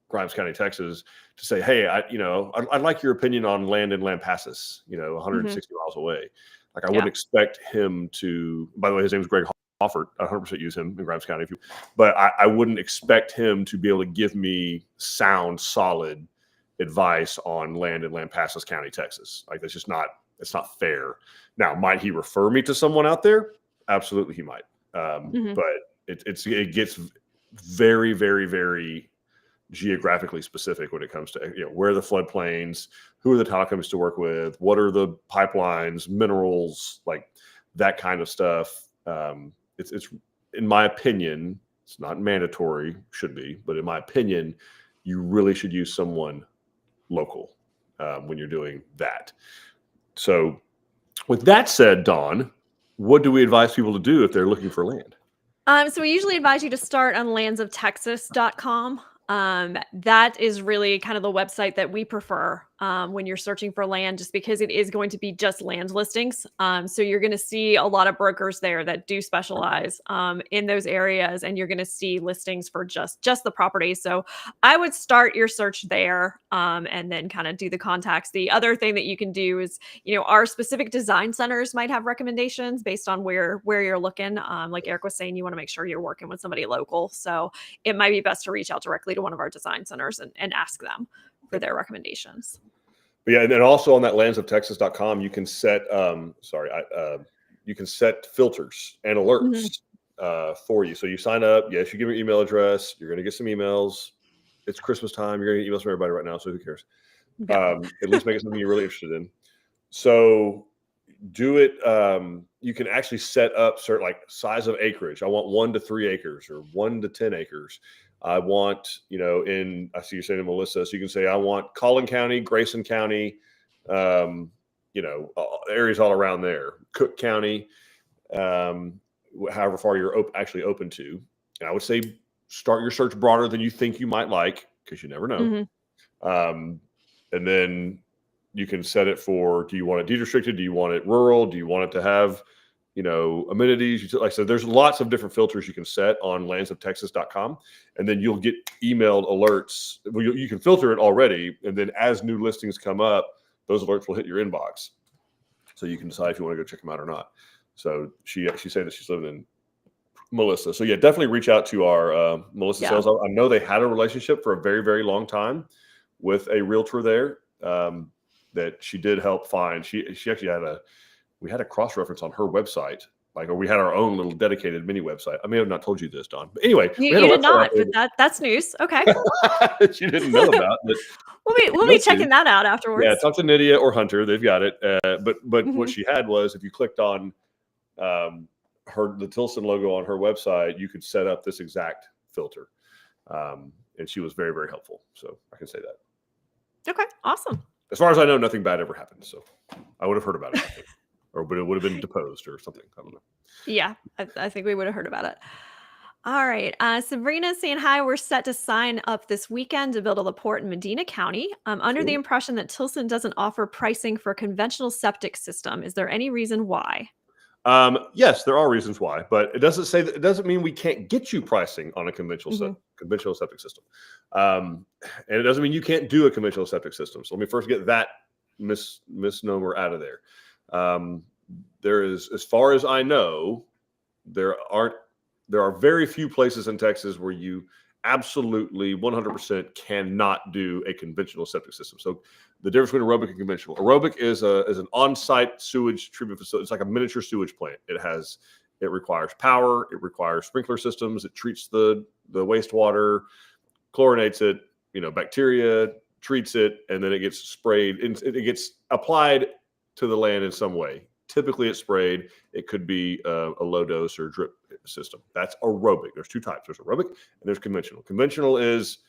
Grimes County, Texas, to say, hey, I'd like your opinion on land in Lampasas, 160 miles away. Like, I wouldn't expect him to, by the way, his name is Greg Hoffert. I 100% use him in Grimes County. But I wouldn't expect him to be able to give me sound, solid advice on land in Lampasas County, Texas. Like, that's just it's not fair. Now, might he refer me to someone out there? Absolutely, he might. But it gets very, very, very geographically specific when it comes to where are the floodplains, who are the tile companies to work with, what are the pipelines, minerals, like that kind of stuff. It's in my opinion, It's not mandatory, should be, but in my opinion, you really should use someone local when you're doing that. So with that said, Dawn, what do we advise people to do if they're looking for land? So we usually advise you to start on landsoftexas.com. That is really kind of the website that we prefer when you're searching for land, just because it is going to be just land listings. So you're going to see a lot of brokers there that do specialize in those areas, and you're going to see listings for just the property. So I would start your search there, and then kind of do the contacts. The other thing that you can do is, our specific design centers might have recommendations based on where you're looking. Like Eric was saying, you want to make sure you're working with somebody local. So it might be best to reach out directly to one of our design centers and ask them for their recommendations. But yeah, and then also on that landsoftexas.com, you can set you can set filters and alerts for you. So you sign up. Yes, you give your email address. You're going to get some emails. It's Christmas time. You're going to get emails from everybody right now, so who cares? Yeah. At least make it something you're really interested in. So do it. You can actually set up certain, like, size of acreage. I want 1 to 3 acres or 1 to 10 acres. I want, I see you're saying to Melissa, so you can say, I want Collin County, Grayson County, areas all around there, Cook County, however far you're actually open to. And I would say start your search broader than you think you might like, because you never know. And then you can set it for, do you want it deed restricted? Do you want it rural? Do you want it to have, amenities? Like I said, there's lots of different filters you can set on landsoftexas.com, and then you'll get emailed alerts. Well, you can filter it already, and then as new listings come up, those alerts will hit your inbox. So you can decide if you want to go check them out or not. So she said that she's living in Melissa. So yeah, definitely reach out to our Melissa Sales. I know they had a relationship for a very, very long time with a realtor there that she did help find. She actually we had a cross-reference on her website, or we had our own little dedicated mini website. I may have not told you this, Dawn, but anyway, you did not, but that's news. Okay. That you didn't know about. We'll be checking that out afterwards. Yeah, talk to Nydia or Hunter. They've got it. But what she had was, if you clicked on the Tilson logo on her website, you could set up this exact filter. And she was very, very helpful. So I can say that. Okay, awesome. As far as I know, nothing bad ever happened. So I would have heard about it, I think. But it would have been deposed or something. I don't know. Yeah, I think we would have heard about it. All right. Sabrina's saying, hi, we're set to sign up this weekend to build a LaPorte in Medina County. I'm under the impression that Tilson doesn't offer pricing for a conventional septic system. Is there any reason why? Yes, there are reasons why, but it doesn't mean we can't get you pricing on a conventional septic system. And it doesn't mean you can't do a conventional septic system. So let me first get that misnomer out of there. There is, as far as I know, there are very few places in Texas where you absolutely 100% cannot do a conventional septic system. So the difference between aerobic and conventional: aerobic is an on-site sewage treatment facility. It's like a miniature sewage plant. It requires power. It requires sprinkler systems. It treats the wastewater, chlorinates it, bacteria, treats it, and then it gets sprayed. It gets applied to the land in some way. Typically it's sprayed. It could be a low dose or drip system. That's aerobic. There's 2 types. There's aerobic and there's conventional. Conventional is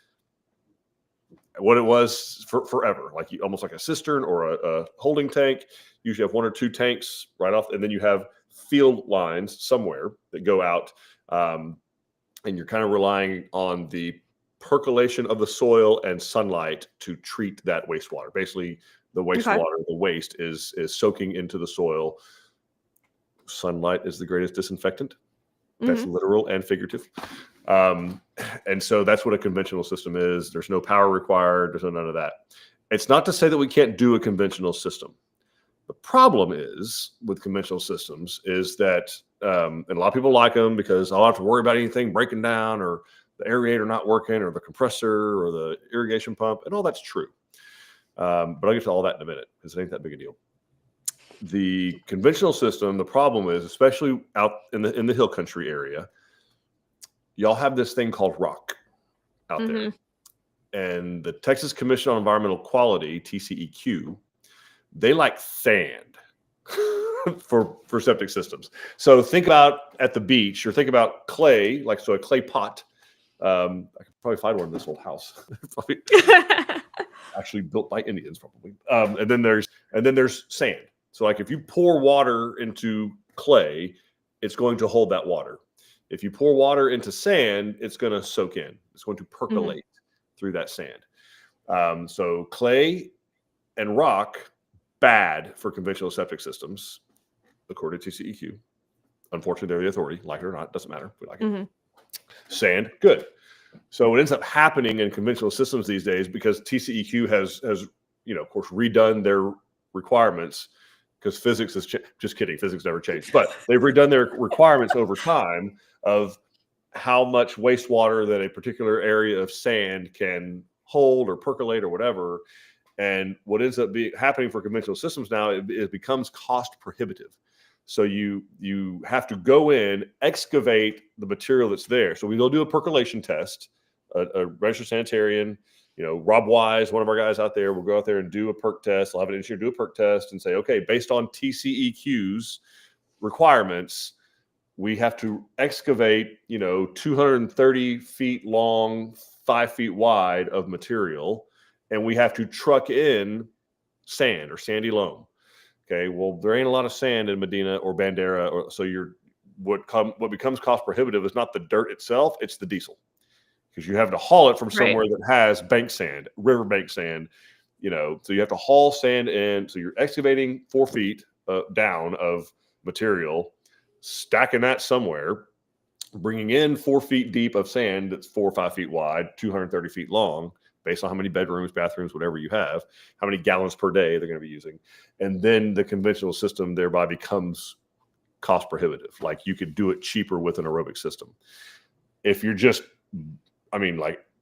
what it was forever, almost like a cistern or a holding tank. You usually have 1 or 2 tanks right off, and then you have field lines somewhere that go out, and you're kind of relying on the percolation of the soil and sunlight to treat that wastewater. Basically, the wastewater, the waste is soaking into the soil. Sunlight is the greatest disinfectant. That's literal and figurative. And so that's what a conventional system is. There's no power required. There's none of that. It's not to say that we can't do a conventional system. The problem is with conventional systems is that, and a lot of people like them because I don't have to worry about anything breaking down or the aerator not working or the compressor or the irrigation pump, and all that's true. But I'll get to all that in a minute because it ain't that big a deal. The conventional system, the problem is, especially out in the hill country area, y'all have this thing called rock out there. And the Texas Commission on Environmental Quality, TCEQ, they like sand. for septic systems. So think about at the beach, or think about clay, like so a clay pot. I could probably find one in this old house. Probably actually built by Indians, probably. And then there's sand. So like if you pour water into clay, it's going to hold that water. If you pour water into sand, it's going to soak in. It's going to percolate through that sand. So clay and rock, bad for conventional septic systems, according to TCEQ. Unfortunately, they're the authority. Like it or not, doesn't matter. We like it. Sand, good. So what ends up happening in conventional systems these days, because TCEQ has of course, redone their requirements, because physics is just kidding. Physics never changed, but they've redone their requirements over time of how much wastewater that a particular area of sand can hold or percolate or whatever. And what ends up happening for conventional systems now, it becomes cost prohibitive. So you have to go in, excavate the material that's there. So we go do a percolation test. A registered sanitarian, Rob Wise, one of our guys out there, will go out there and do a perk test. We'll have an engineer do a perk test and say, okay, based on TCEQ's requirements, we have to excavate, 230 feet long, 5 feet wide of material, and we have to truck in sand or sandy loam. Okay, well, there ain't a lot of sand in Medina or Bandera, so what becomes cost prohibitive is not the dirt itself, it's the diesel. Because you have to haul it from somewhere that has bank sand, riverbank sand, so you have to haul sand in. So you're excavating 4 feet down of material, stacking that somewhere, bringing in 4 feet deep of sand that's 4 or 5 feet wide, 230 feet long, based on how many bedrooms, bathrooms, whatever you have, how many gallons per day they're going to be using. And then the conventional system thereby becomes cost prohibitive. Like you could do it cheaper with an aerobic system. If you're just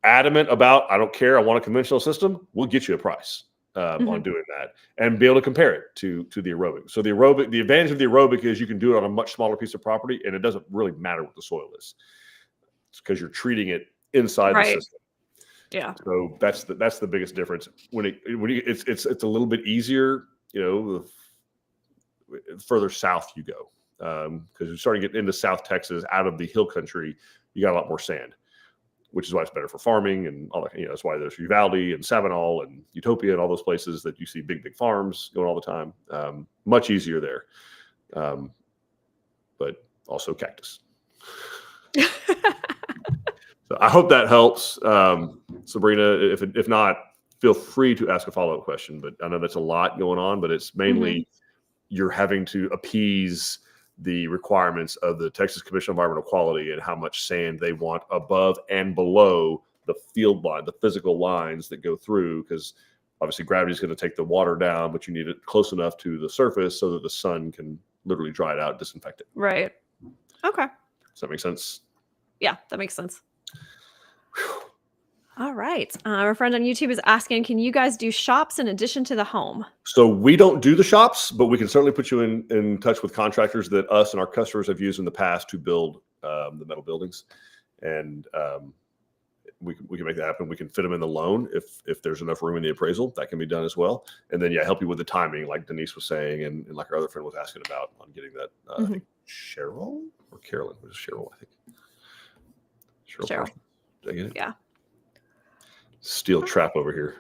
adamant about, I don't care, I want a conventional system, we'll get you a price on doing that and be able to compare it to the aerobic. So the advantage of the aerobic is you can do it on a much smaller piece of property, and it doesn't really matter what the soil is. It's because you're treating it inside the system. Yeah. So that's the biggest difference. It's a little bit easier, the further south you go, because you're starting to get into South Texas, out of the hill country, you got a lot more sand, which is why it's better for farming and all that. That's why there's Uvalde and Sabinal and Utopia and all those places that you see big farms going all the time. Much easier there, but also cactus. So I hope that helps, Sabrina. If not, feel free to ask a follow-up question. But I know that's a lot going on, but it's mainly you're having to appease the requirements of the Texas Commission on Environmental Quality and how much sand they want above and below the field line, the physical lines that go through, because obviously gravity is going to take the water down, but you need it close enough to the surface so that the sun can literally dry it out, disinfect it. Right. Okay. Does that make sense? Yeah, that makes sense. All right. Our friend on YouTube is asking, can you guys do shops in addition to the home? So we don't do the shops, but we can certainly put you in touch with contractors that us and our customers have used in the past to build the metal buildings. And we can make that happen. We can fit them in the loan if there's enough room in the appraisal. That can be done as well. And then, help you with the timing, like Denise was saying, and like our other friend was asking about on getting that. I think Cheryl or Carolyn? It was Cheryl, I think. Cheryl. Did I get it? Yeah. Steel trap over here.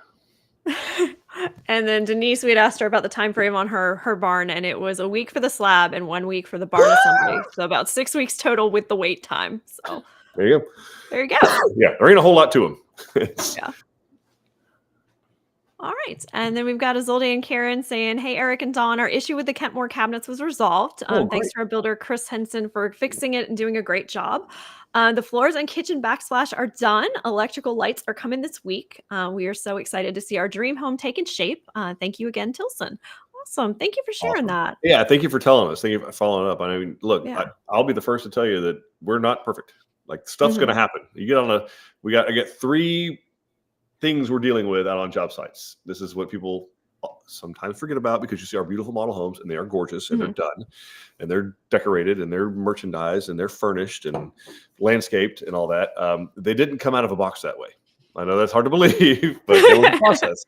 And then Denise, we had asked her about the time frame on her barn, and it was a week for the slab and 1 week for the barn assembly. So about 6 weeks total with the wait time. So there you go. There you go. Yeah, there ain't a whole lot to them. Yeah. All right. And then we've got Izolde and Karen saying, hey, Eric and Dawn, our issue with the Kentmore cabinets was resolved. Thanks to our builder, Chris Henson, for fixing it and doing a great job. The floors and kitchen backsplash are done. Electrical lights are coming this week. We are so excited to see our dream home taking shape. Thank you again, Tilson. Awesome. Thank you for sharing that. Yeah, thank you for telling us. Thank you for following up. I mean, look, I'll be the first to tell you that we're not perfect. Like, stuff's going to happen. You get on I get 3 things we're dealing with out on job sites. This is what people sometimes forget about, because you see our beautiful model homes and they are gorgeous and they're done and they're decorated and they're merchandised and they're furnished and landscaped and all that. They didn't come out of a box that way. I know that's hard to believe, but there was a process.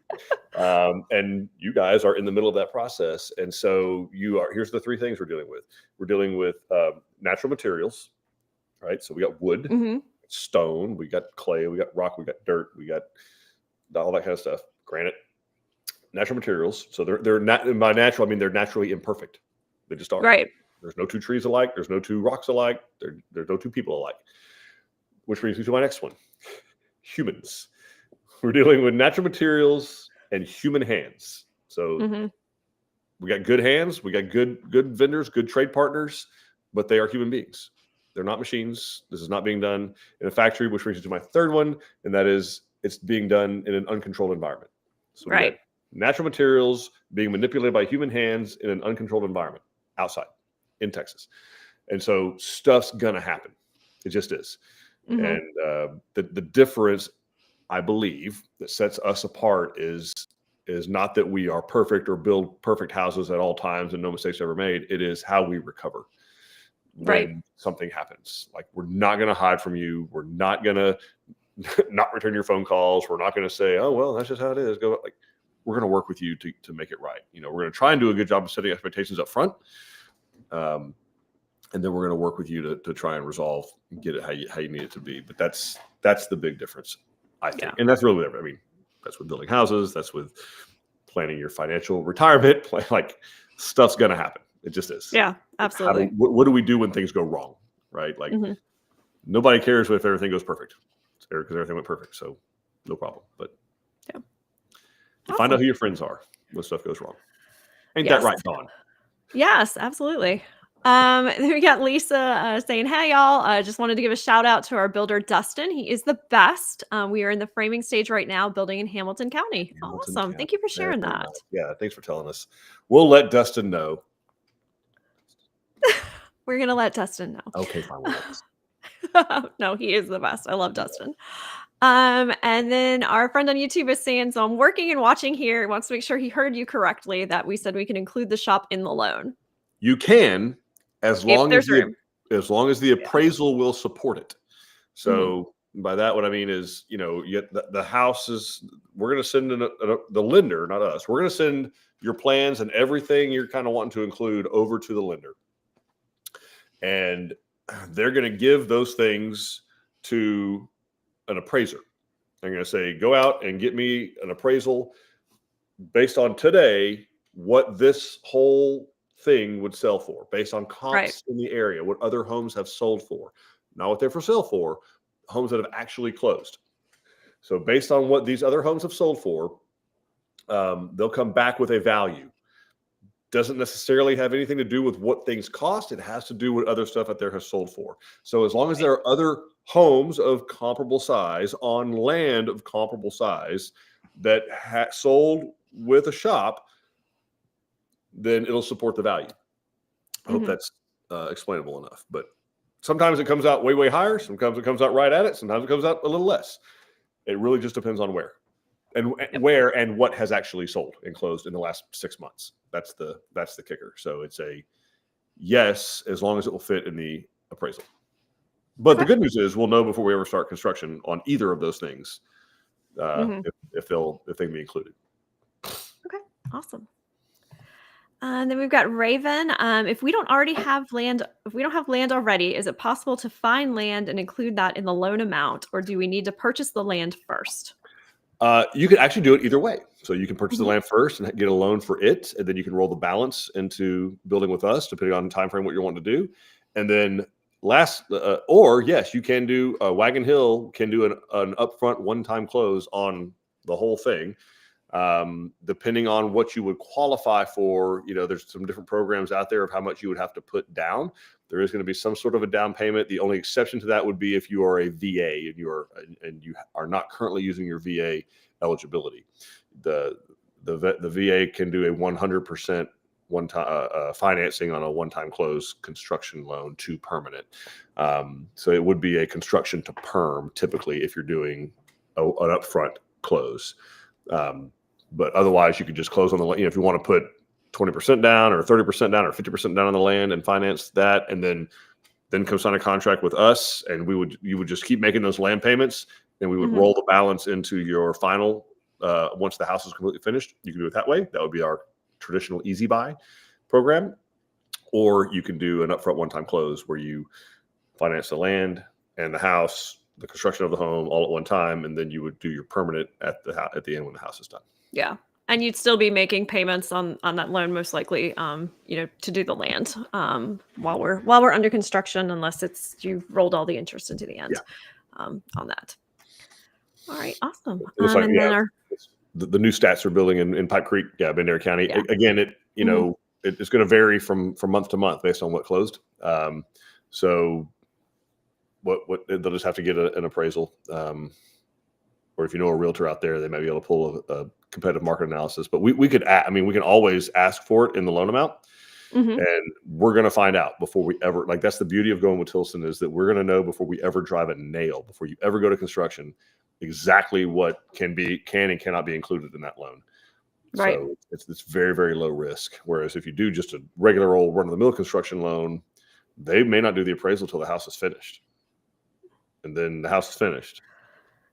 And you guys are in the middle of that process. And so here's the 3 things we're dealing with. We're dealing with natural materials, right? So we got wood, stone, we got clay, we got rock, we got dirt, we got all that kind of stuff, granite, natural materials. So they're not, by natural, I mean, they're naturally imperfect. They just are. Right. There's no 2 trees alike. There's no 2 rocks alike. There's no 2 people alike. Which brings me to my next one. Humans. We're dealing with natural materials and human hands. So we got good hands. We got good vendors, good trade partners, but they are human beings. They're not machines. This is not being done in a factory, which brings me to my third one, and that is it's being done in an uncontrolled environment. So we got natural materials being manipulated by human hands in an uncontrolled environment outside in Texas. And so stuff's going to happen. It just is. And the difference, I believe, that sets us apart is not that we are perfect or build perfect houses at all times and no mistakes ever made. It is how we recover when something happens. Like, we're not going to hide from you. We're not going to not return your phone calls. We're not going to say, oh, well, that's just how it is. We're going to work with you to make it right. We're going to try and do a good job of setting expectations up front. And then we're going to work with you to try and resolve and get it how you need it to be. But that's the big difference, I think. And that's really, I mean, that's with building houses. That's with planning your financial retirement. Like, stuff's going to happen. It just is. Yeah, absolutely. What do we do when things go wrong? Right? Like, nobody cares if everything goes perfect, because everything went perfect. So no problem. But find out who your friends are when stuff goes wrong. Ain't that right, Dawn? Yes, absolutely. Then we got Lisa saying, hey, y'all, I just wanted to give a shout out to our builder, Dustin. He is the best. We are in the framing stage right now, building in Hamilton County. Awesome. County. Thank you for sharing that. Nice. Yeah, thanks for telling us. We'll let Dustin know. We're going to let Dustin know. Okay, fine. No, he is the best. I love Dustin. And then our friend on YouTube is saying, so I'm working and watching here. He wants to make sure he heard you correctly, that we said we can include the shop in the loan. You can, as long as the appraisal will support it. So by that, what I mean is, the house is, we're going to send the lender, not us. We're going to send your plans and everything you're kind of wanting to include over to the lender. And they're going to give those things to an appraiser. They're going to say, go out and get me an appraisal based on today, what this whole thing would sell for, based on comps in the area, what other homes have sold for, not what they're for sale for, homes that have actually closed. So based on what these other homes have sold for, they'll come back with a value. Doesn't necessarily have anything to do with what things cost. It has to do with other stuff out there has sold for. So as long as there are other homes of comparable size on land of comparable size that sold with a shop, then it'll support the value. I hope that's explainable enough. But sometimes it comes out way, way higher. Sometimes it comes out right at it. Sometimes it comes out a little less. It really just depends on where and what has actually sold and closed in the last 6 months. That's the kicker. So it's a yes, as long as it will fit in the appraisal. But the good news is we'll know before we ever start construction on either of those things if they can be included. Okay, awesome. And then we've got Raven. If we don't have land already, is it possible to find land and include that in the loan amount, or do we need to purchase the land first? You can actually do it either way. So you can purchase the land first and get a loan for it, and then you can roll the balance into building with us, depending on the time frame what you're wanting to do. And then or yes, you can do Wagon Hill can do an upfront one-time close on the whole thing. Depending on what you would qualify for, there's some different programs out there of how much you would have to put down. There is going to be some sort of a down payment. The only exception to that would be if you are a VA and you are not currently using your VA eligibility. The VA can do a 100% one-time financing on a one-time close construction loan to permanent. So it would be a construction to perm typically if you're doing an upfront close. But otherwise, you could just close on the land. If you want to put 20% down or 30% down or 50% down on the land and finance that, and then come sign a contract with us, and you would just keep making those land payments. and we would roll the balance into your final. Once the house is completely finished, you can do it that way. That would be our traditional EasyBuy program. Or you can do an upfront one-time close where you finance the land and the house, the construction of the home all at one time, and then you would do your permanent at the end when the house is done. Yeah. And you'd still be making payments on that loan, most likely, to do the land while we're under construction, unless you've rolled all the interest into the end on that. All right, awesome. And then the new stats are building in Pipe Creek, Bandera County. Yeah. Again, it's going to vary from month to month based on what closed. So what they'll just have to get an appraisal, or if you know a realtor out there, they might be able to pull a competitive market analysis. But we can always ask for it in the loan amount, and we're going to find out before we ever, like, that's the beauty of going with Tilson, is that we're going to know before we ever drive a nail, before you ever go to construction, exactly what can and cannot be included in that loan. Right. So it's very, very low risk. Whereas if you do just a regular old run-of-the-mill construction loan, they may not do the appraisal till the house is finished. And then the house is finished.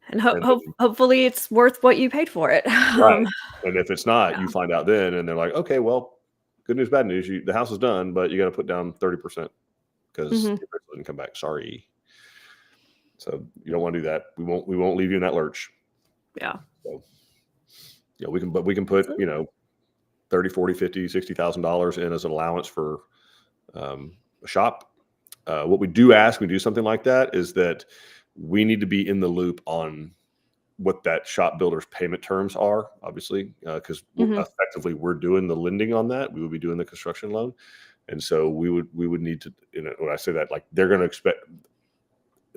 And hopefully it's worth what you paid for it. Right. And if it's not, you find out then, and they're like, okay, well, good news, bad news. The house is done, but you got to put down 30% because the appraisal didn't come back. Sorry. So you don't want to do that. We won't leave you in that lurch. Yeah. So, we can put, $30,000, $40,000, $50,000, $60,000 in as an allowance for a shop. What we do ask when we do something like that is that we need to be in the loop on what that shop builder's payment terms are, obviously, because effectively we're doing the lending on that. We would be doing the construction loan. And so we would need to, when I say that, like, they're going to expect,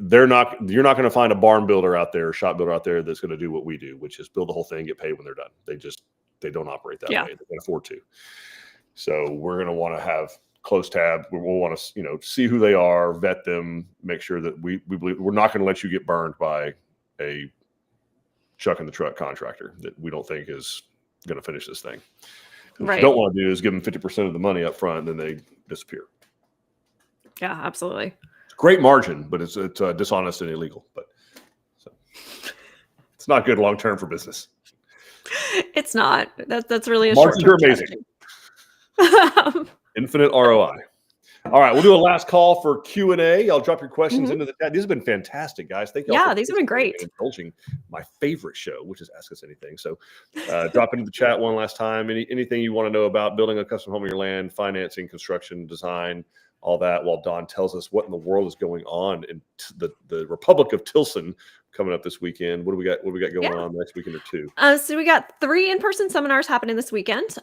you're not going to find a barn builder out there, shop builder out there that's going to do what we do, which is build the whole thing, get paid when they're done. They don't operate that way. They can't afford to. So we're going to want to have close tab. We'll want to, see who they are, vet them, make sure that we believe we're not going to let you get burned by a chuck in the truck contractor that we don't think is going to finish this thing. What you don't want to do is give them 50% of the money up front, and then they disappear. Yeah, absolutely. Great margin, but it's dishonest and illegal. But it's not good long term for business. It's not. That's really a margins are amazing. Infinite ROI. All right, we'll do a last call for Q&A. Y'all drop your questions into the chat. These have been fantastic, guys. Thank you. Yeah, these have been great. Indulging my favorite show, which is Ask Us Anything. So drop into the chat one last time. Anything you want to know about building a custom home on your land, financing, construction, design, all that, while Don tells us what in the world is going on in the Republic of Tilson coming up this weekend. What do we got going on next weekend or two? So we got 3 in-person seminars happening this weekend.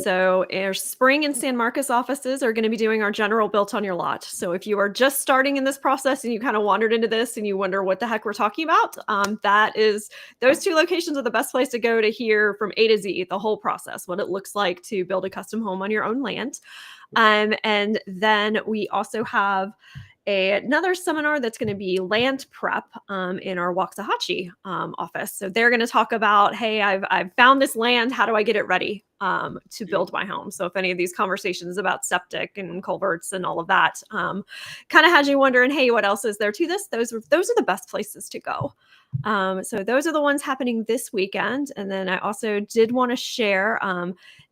So our Spring and San Marcos offices are going to be doing our general built on your lot. So if you are just starting in this process and you kind of wandered into this and you wonder what the heck we're talking about, those 2 locations are the best place to go to hear from A to Z, the whole process, what it looks like to build a custom home on your own land. And then we also have another seminar that's going to be land prep in our Waxahachie office. So they're going to talk about, hey, I've found this land. How do I get it ready to build my home? So if any of these conversations about septic and culverts and all of that kind of has you wondering, hey, what else is there to this? Those are the best places to go. So those are the ones happening this weekend. And then I also did want to share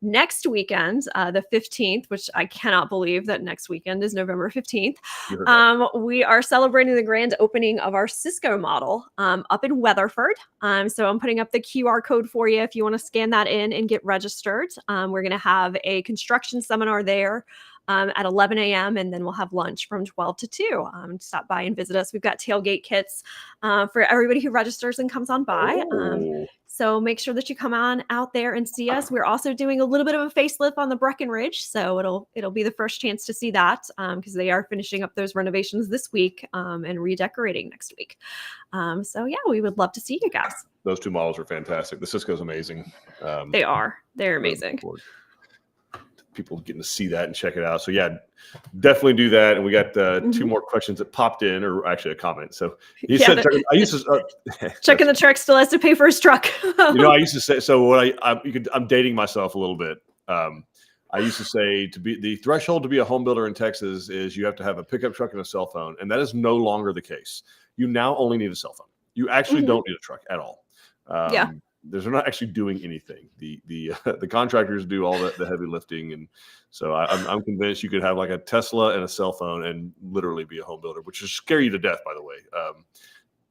next weekend, the 15th, which I cannot believe that next weekend is November 15th. We are celebrating the grand opening of our Cisco model up in Weatherford. So I'm putting up the QR code for you if you want to scan that in and get registered. We're going to have a construction seminar there at 11 a.m. and then we'll have lunch from 12 to 2. Stop by and visit us. We've got tailgate kits for everybody who registers and comes on by. So make sure that you come on out there and see us. We're also doing a little bit of a facelift on the Breckenridge, so it'll be the first chance to see that because they are finishing up those renovations this week and redecorating next week. So yeah, we would love to see you guys. Those 2 models are fantastic. The Cisco's amazing. They're amazing. People getting to see that and check it out. So yeah, definitely do that. And we got 2 more questions that popped in, or actually a comment. So he said, I used to checking the truck still has to pay for his truck. I used to say, so what I'm dating myself a little bit. I used to say the threshold to be a home builder in Texas is you have to have a pickup truck and a cell phone. And that is no longer the case. You now only need a cell phone. You actually don't need a truck at all. Yeah. They're not actually doing anything. The contractors do all the heavy lifting, and so I'm convinced you could have like a Tesla and a cell phone and literally be a home builder, which would scare you to death, by the way.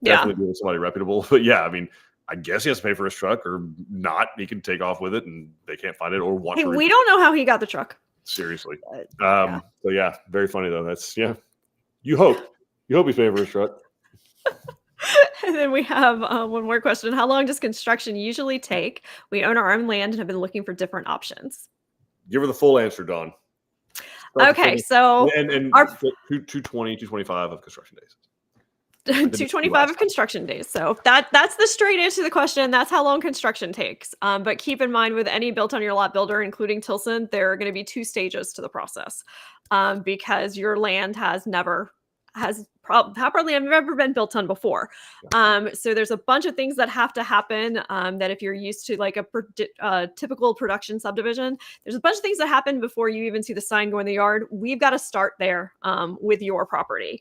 Definitely doing somebody reputable, but yeah, I mean, I guess he has to pay for his truck, or not. He can take off with it, and they can't find it or want to. We don't know how he got the truck. Seriously. So yeah, very funny though. That's You hope he's paying for his truck. And then we have one more question. How long does construction usually take? We own our own land and have been looking for different options. Give her the full answer, Dawn. Okay, so and our 220, 225 of construction days. 225 of construction days. So that's the straight answer to the question. That's how long construction takes. But keep in mind, with any built on your lot builder, including Tilson, there are going to be 2 stages to the process, because your land probably have never been built on before. So there's a bunch of things that have to happen, that if you're used to like a typical production subdivision, there's a bunch of things that happen before you even see the sign go in the yard. We've got to start there with your property.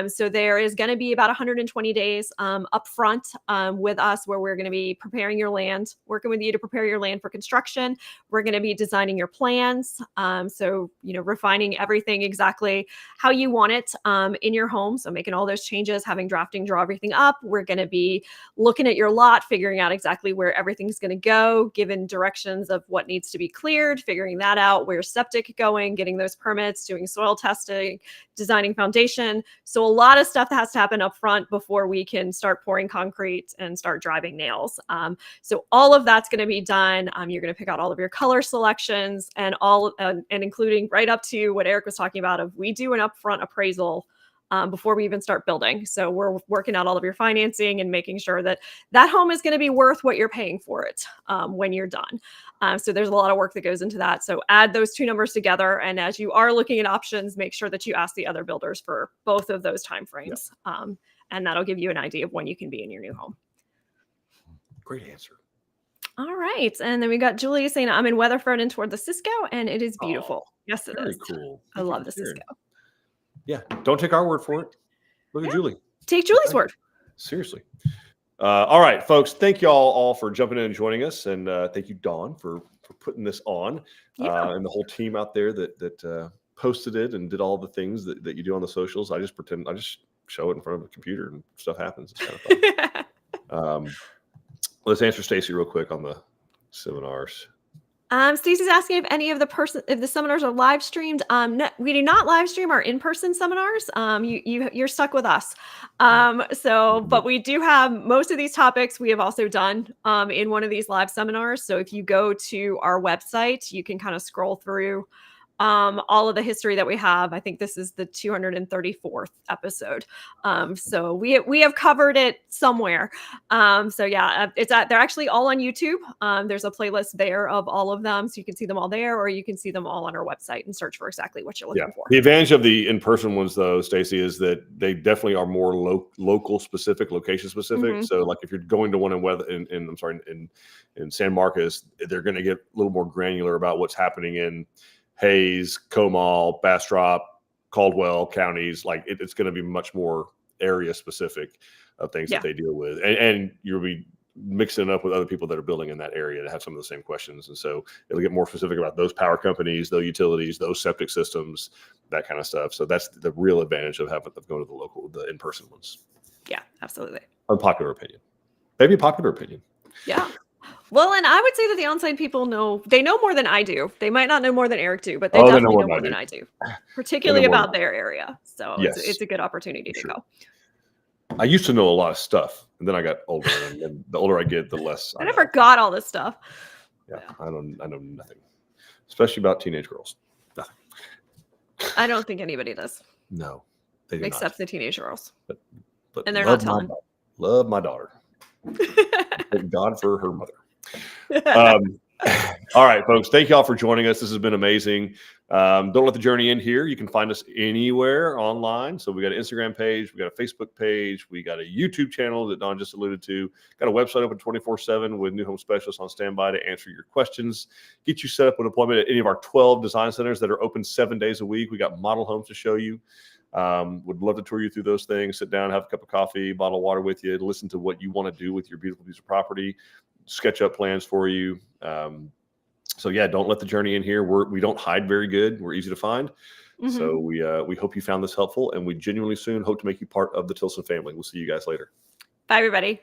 So there is going to be about 120 days up front with us, where we're going to be preparing your land, working with you to prepare your land for construction. We're going to be designing your plans. So, refining everything exactly how you want it in your home. So making all those changes, having drafting, draw everything up. We're going to be looking at your lot, figuring out exactly where everything's going to go, given directions of what needs to be cleared, figuring that out, where's septic going, getting those permits, doing soil testing, designing foundation. So a lot of stuff that has to happen up front before we can start pouring concrete and start driving nails. So all of that's going to be done. You're going to pick out all of your color selections and and including right up to what Eric was talking about of we do an upfront appraisal before we even start building. So we're working out all of your financing and making sure that that home is going to be worth what you're paying for it when you're done. So there's a lot of work that goes into that. So add those 2 numbers together. And as you are looking at options, make sure that you ask the other builders for both of those timeframes. And that'll give you an idea of when you can be in your new home. Great answer. All right. And then we got Julie saying, I'm in Weatherford and toward the Cisco, and it is beautiful. Yes, it is. Very cool. I love the Cisco. Yeah. Don't take our word for it. Look at Julie. Take Julie's word. Seriously. All right, folks. Thank you all for jumping in and joining us. And thank you, Dawn, for putting this on. And the whole team out there that posted it and did all the things that you do on the socials. I just show it in front of a computer and stuff happens. It's kind of fun. Let's answer Stacy real quick on the seminars. Stacey's asking if any of the seminars are live streamed. No, we do not live stream our in-person seminars. You're stuck with us. But we do have most of these topics we have also done in one of these live seminars. So if you go to our website, you can kind of scroll through all of the history that we have. I think this is the 234th episode. So we have covered it somewhere. So yeah, they're actually all on YouTube. There's a playlist there of all of them. So you can see them all there, or you can see them all on our website and search for exactly what you're looking for. The advantage of the in-person ones though, Stacy, is that they definitely are more local specific, location specific. Mm-hmm. So like if you're going to one in San Marcos, they're going to get a little more granular about what's happening in Hayes, Comal, Bastrop, Caldwell counties. Like it's going to be much more area specific of things that they deal with. And you'll be mixing it up with other people that are building in that area to have some of the same questions. And so it'll get more specific about those power companies, those utilities, those septic systems, that kind of stuff. So that's the real advantage of going to the in-person ones. Yeah, absolutely. Unpopular opinion. Maybe a popular opinion. Yeah. Well, and I would say that the on-site people know more than I do. They might not know more than Eric do, but they definitely know more than I do, particularly about their area. So it's a good opportunity to go. I used to know a lot of stuff, and then I got older, and the older I get, the less I never forgot all this stuff. Yeah, I know nothing, especially about teenage girls. Nothing. I don't think anybody does. No, they do except the teenage girls. But and they're not telling. Love my daughter. Thank God for her mother. All right, folks. Thank you all for joining us. This has been amazing. Don't let the journey end here. You can find us anywhere online. So we got an Instagram page, we got a Facebook page, we got a YouTube channel that Don just alluded to. Got a website open 24/7 with new home specialists on standby to answer your questions. Get you set up with an appointment at any of our 12 design centers that are open 7 days a week. We got model homes to show you. Would love to tour you through those things, sit down, have a cup of coffee, bottle of water with you, listen to what you want to do with your beautiful piece of property, sketch up plans for you. So yeah, don't let the journey in here. We don't hide very good. We're easy to find. So we hope you found this helpful, and we genuinely soon hope to make you part of the Tilson family. We'll see you guys later. Bye, everybody.